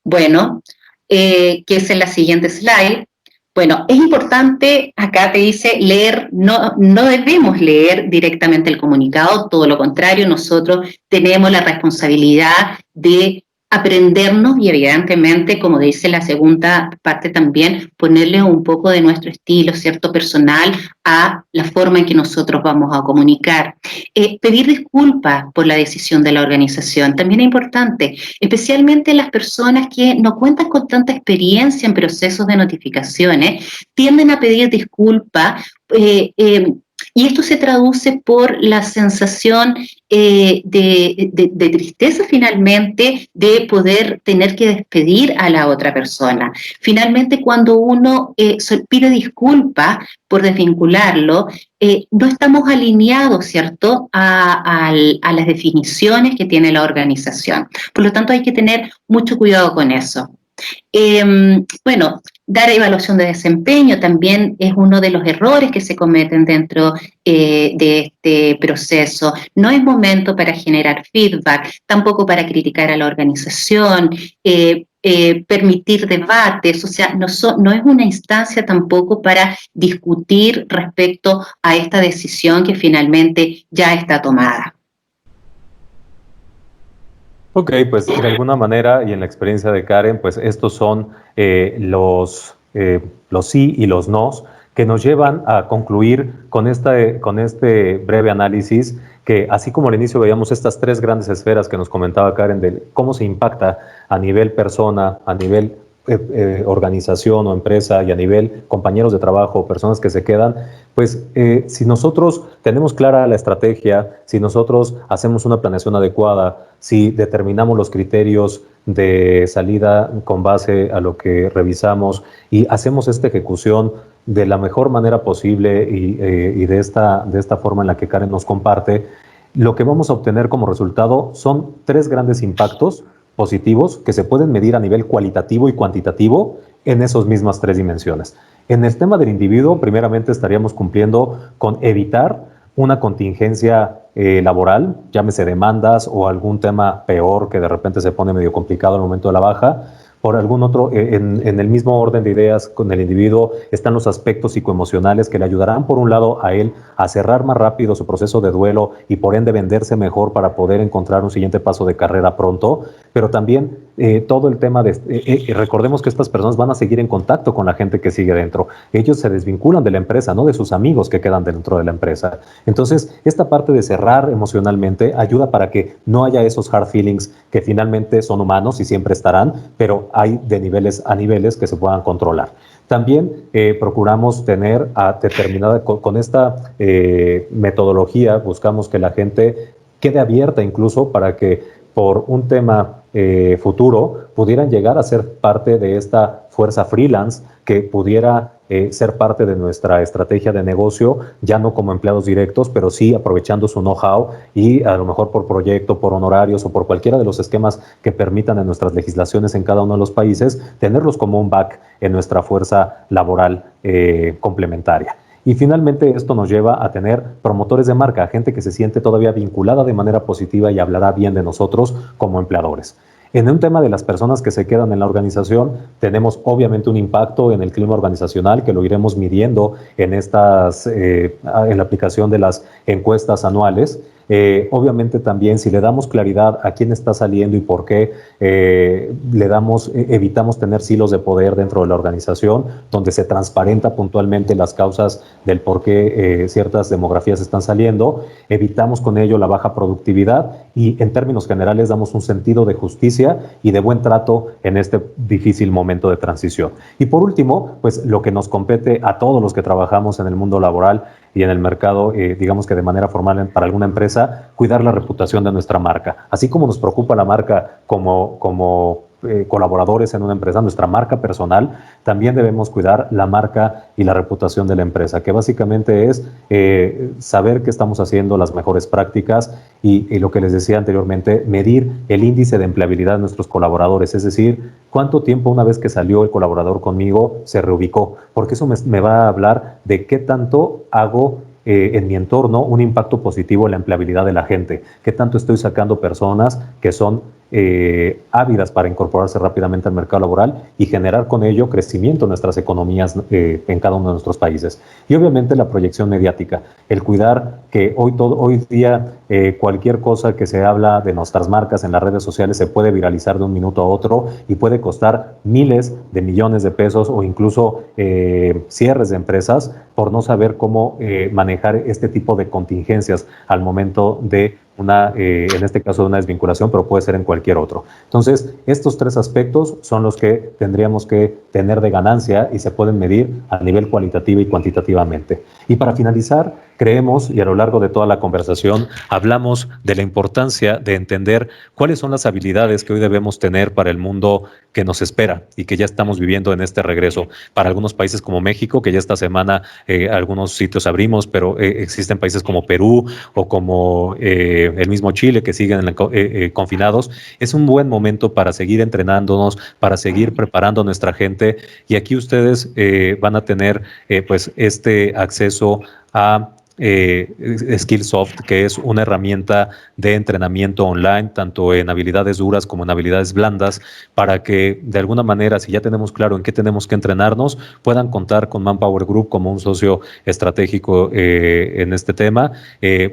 bueno, que es en la siguiente slide. Bueno, es importante, acá te dice leer, no debemos leer directamente el comunicado, todo lo contrario, nosotros tenemos la responsabilidad de aprendernos y evidentemente, como dice la segunda parte también, ponerle un poco de nuestro estilo, ¿cierto?, personal a la forma en que nosotros vamos a comunicar. Pedir disculpas por la decisión de la organización también es importante, especialmente las personas que no cuentan con tanta experiencia en procesos de notificaciones, tienden a pedir disculpas, y esto se traduce por la sensación de tristeza finalmente de poder tener que despedir a la otra persona. Finalmente, cuando uno pide disculpas por desvincularlo, no estamos alineados, ¿cierto?, a las definiciones que tiene la organización. Por lo tanto, hay que tener mucho cuidado con eso. Bueno, dar evaluación de desempeño también es uno de los errores que se cometen dentro de este proceso. No es momento para generar feedback, tampoco para criticar a la organización, permitir debates, o sea, no es una instancia tampoco para discutir respecto a esta decisión que finalmente ya está tomada. Ok, pues de alguna manera y en la experiencia de Karen, pues estos son los sí y los nos que nos llevan a concluir con este breve análisis que, así como al inicio veíamos estas tres grandes esferas que nos comentaba Karen de cómo se impacta a nivel persona, a nivel organización o empresa y a nivel compañeros de trabajo o personas que se quedan, pues si nosotros tenemos clara la estrategia, si nosotros hacemos una planeación adecuada, si determinamos los criterios de salida con base a lo que revisamos y hacemos esta ejecución de la mejor manera posible y de esta forma en la que Karen nos comparte, lo que vamos a obtener como resultado son tres grandes impactos positivos que se pueden medir a nivel cualitativo y cuantitativo en esas mismas tres dimensiones. En el tema del individuo, primeramente estaríamos cumpliendo con evitar una contingencia laboral, llámese demandas o algún tema peor que de repente se pone medio complicado al momento de la baja. Por algún otro, en el mismo orden de ideas con el individuo están los aspectos psicoemocionales que le ayudarán por un lado a él a cerrar más rápido su proceso de duelo y por ende venderse mejor para poder encontrar un siguiente paso de carrera pronto, pero también todo el tema de, recordemos que estas personas van a seguir en contacto con la gente que sigue dentro, ellos se desvinculan de la empresa, no de sus amigos que quedan dentro de la empresa. Entonces, esta parte de cerrar emocionalmente ayuda para que no haya esos hard feelings que finalmente son humanos y siempre estarán, pero hay de niveles a niveles que se puedan controlar. También procuramos tener determinada, con esta metodología, buscamos que la gente quede abierta incluso para que por un tema futuro pudieran llegar a ser parte de esta fuerza freelance que pudiera ser parte de nuestra estrategia de negocio, ya no como empleados directos, pero sí aprovechando su know-how y a lo mejor por proyecto, por honorarios o por cualquiera de los esquemas que permitan en nuestras legislaciones en cada uno de los países, tenerlos como un back en nuestra fuerza laboral complementaria. Y finalmente esto nos lleva a tener promotores de marca, gente que se siente todavía vinculada de manera positiva y hablará bien de nosotros como empleadores. En un tema de las personas que se quedan en la organización, tenemos obviamente un impacto en el clima organizacional que lo iremos midiendo en la aplicación de las encuestas anuales. Obviamente también si le damos claridad a quién está saliendo y por qué, evitamos tener silos de poder dentro de la organización, donde se transparenta puntualmente las causas del por qué ciertas demografías están saliendo, evitamos con ello la baja productividad y en términos generales damos un sentido de justicia y de buen trato en este difícil momento de transición. Y por último, pues lo que nos compete a todos los que trabajamos en el mundo laboral y en el mercado, digamos que de manera formal para alguna empresa, cuidar la reputación de nuestra marca. Así como nos preocupa la marca como colaboradores en una empresa, nuestra marca personal, también debemos cuidar la marca y la reputación de la empresa, que básicamente es saber que estamos haciendo las mejores prácticas y lo que les decía anteriormente, medir el índice de empleabilidad de nuestros colaboradores, es decir, cuánto tiempo una vez que salió el colaborador conmigo se reubicó, porque eso me va a hablar de qué tanto hago en mi entorno un impacto positivo en la empleabilidad de la gente, qué tanto estoy sacando personas que son ávidas para incorporarse rápidamente al mercado laboral y generar con ello crecimiento en nuestras economías en cada uno de nuestros países. Y obviamente la proyección mediática, el cuidar que hoy día cualquier cosa que se habla de nuestras marcas en las redes sociales se puede viralizar de un minuto a otro y puede costar miles de millones de pesos o incluso cierres de empresas por no saber cómo manejar este tipo de contingencias al momento de en este caso de una desvinculación, pero puede ser en cualquier otro. Entonces, estos tres aspectos son los que tendríamos que tener de ganancia y se pueden medir a nivel cualitativo y cuantitativamente. Y para finalizar, creemos, y a lo largo de toda la conversación, hablamos de la importancia de entender cuáles son las habilidades que hoy debemos tener para el mundo que nos espera y que ya estamos viviendo en este regreso. Para algunos países como México, que ya esta semana algunos sitios abrimos, pero existen países como Perú o como el mismo Chile que siguen confinados. Es un buen momento para seguir entrenándonos, para seguir preparando a nuestra gente y aquí ustedes van a tener pues este acceso a Skillsoft, que es una herramienta de entrenamiento online, tanto en habilidades duras como en habilidades blandas, para que de alguna manera, si ya tenemos claro en qué tenemos que entrenarnos, puedan contar con Manpower Group como un socio estratégico en este tema.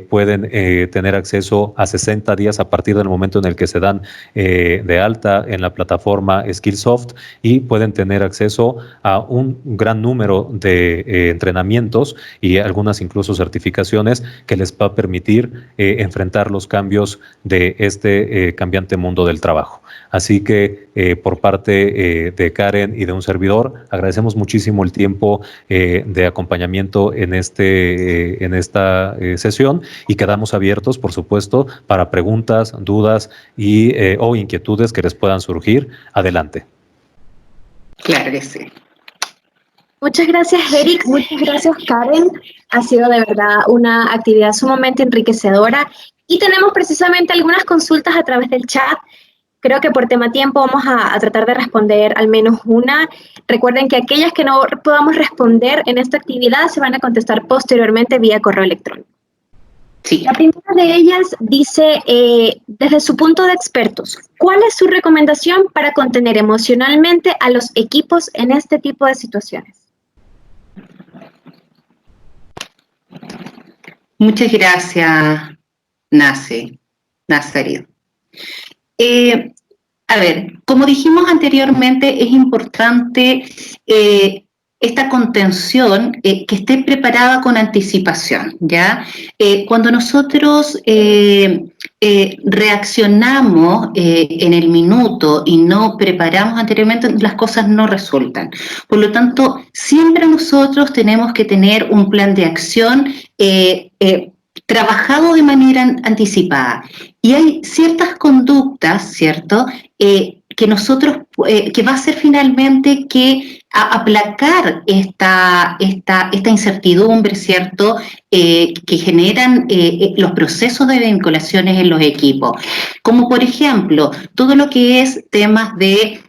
Pueden tener acceso a 60 días a partir del momento en el que se dan de alta en la plataforma Skillsoft y pueden tener acceso a un gran número de entrenamientos y algunas incluso certificaciones que les va a permitir enfrentar los cambios de este cambiante mundo del trabajo. Así que por parte de Karen y de un servidor, agradecemos muchísimo el tiempo de acompañamiento en esta sesión y quedamos abiertos, por supuesto, para preguntas, dudas o inquietudes que les puedan surgir. Adelante. Claro que sí. Muchas gracias, Eric. Muchas gracias, Karen. Ha sido de verdad una actividad sumamente enriquecedora y tenemos precisamente algunas consultas a través del chat. Creo que por tema tiempo vamos a tratar de responder al menos una. Recuerden que aquellas que no podamos responder en esta actividad se van a contestar posteriormente vía correo electrónico. Sí. La primera de ellas dice, desde su punto de expertos, ¿cuál es su recomendación para contener emocionalmente a los equipos en este tipo de situaciones? Muchas gracias, Nazaret. A ver, como dijimos anteriormente, es importante esta contención que esté preparada con anticipación, ¿ya? Cuando nosotros reaccionamos en el minuto y no preparamos anteriormente, las cosas no resultan. Por lo tanto, siempre nosotros tenemos que tener un plan de acción trabajado de manera anticipada. Y hay ciertas conductas, ¿cierto?, que nosotros, que va a ser finalmente que aplacar esta incertidumbre, ¿cierto?, que generan los procesos de vinculaciones en los equipos. Como por ejemplo, todo lo que es temas de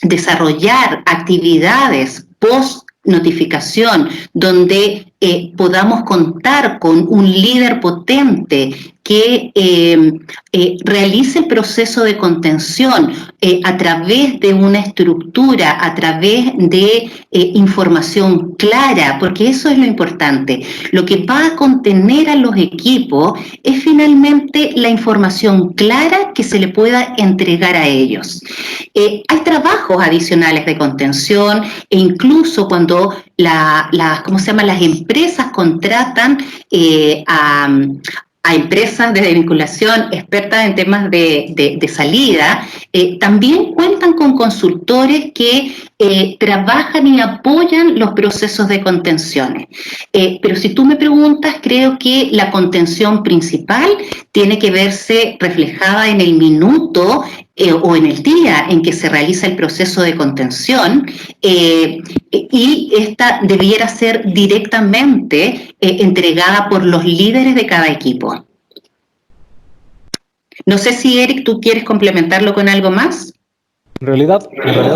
desarrollar actividades post notificación, donde podamos contar con un líder potente que realice el proceso de contención a través de una estructura, a través de información clara, porque eso es lo importante. Lo que va a contener a los equipos es finalmente la información clara que se le pueda entregar a ellos. Hay trabajos adicionales de contención e incluso cuando las empresas contratan a empresas de vinculación expertas en temas de salida, también cuentan con consultores que trabajan y apoyan los procesos de contenciones. Pero si tú me preguntas, creo que la contención principal tiene que verse reflejada en el minuto o en el día en que se realiza el proceso de contención, y esta debiera ser directamente entregada por los líderes de cada equipo. No sé si, Eric, tú quieres complementarlo con algo más. En realidad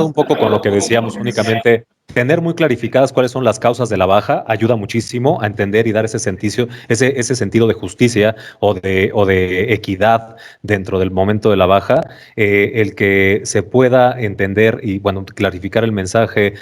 un poco con lo que decíamos, únicamente tener muy clarificadas cuáles son las causas de la baja ayuda muchísimo a entender y dar ese sentido de justicia o de equidad dentro del momento de la baja, el que se pueda entender y, bueno, clarificar el mensaje,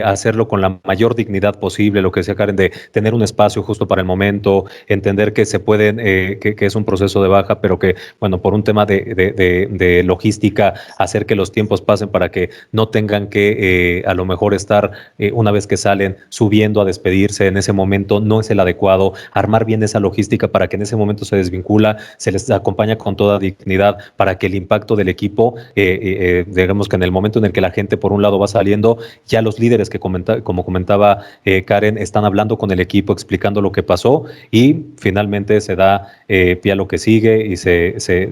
hacerlo con la mayor dignidad posible, lo que decía Karen, de tener un espacio justo para el momento, entender que se pueden, que es un proceso de baja, pero que, bueno, por un tema de logística, hacer que los tiempos pasen para que no tengan que a lo mejor estar una vez que salen subiendo a despedirse en ese momento, no es el adecuado. Armar bien esa logística para que en ese momento se desvincula, se les acompaña con toda dignidad para que el impacto del equipo, digamos que en el momento en el que la gente por un lado va saliendo, ya los líderes que como comentaba Karen, están hablando con el equipo, explicando lo que pasó y finalmente se da pie a lo que sigue y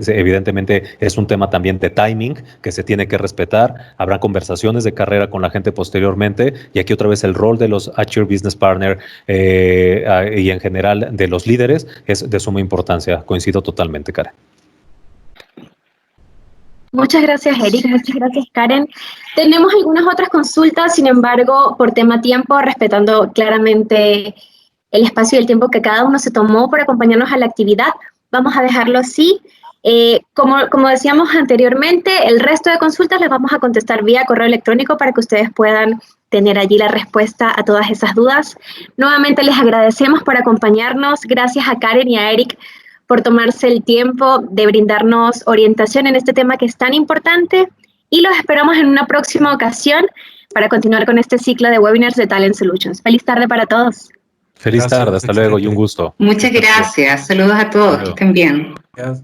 evidentemente es un tema también de timing que se tiene que respetar. Habrá conversaciones de carrera con la gente posteriormente y aquí otra vez el rol de los HR Business Partner y en general de los líderes es de suma importancia. Coincido totalmente, Karen. Muchas gracias, Eric. Muchas gracias, Karen. Tenemos algunas otras consultas, sin embargo, por tema tiempo, respetando claramente el espacio y el tiempo que cada uno se tomó por acompañarnos a la actividad, vamos a dejarlo así. Como decíamos anteriormente, el resto de consultas les vamos a contestar vía correo electrónico para que ustedes puedan tener allí la respuesta a todas esas dudas. Nuevamente les agradecemos por acompañarnos. Gracias a Karen y a Eric por tomarse el tiempo de brindarnos orientación en este tema que es tan importante y los esperamos en una próxima ocasión para continuar con este ciclo de webinars de Talent Solutions. Feliz tarde para todos. Feliz tarde, hasta luego y un gusto. Muchas gracias. Saludos a todos, que estén bien. Gracias.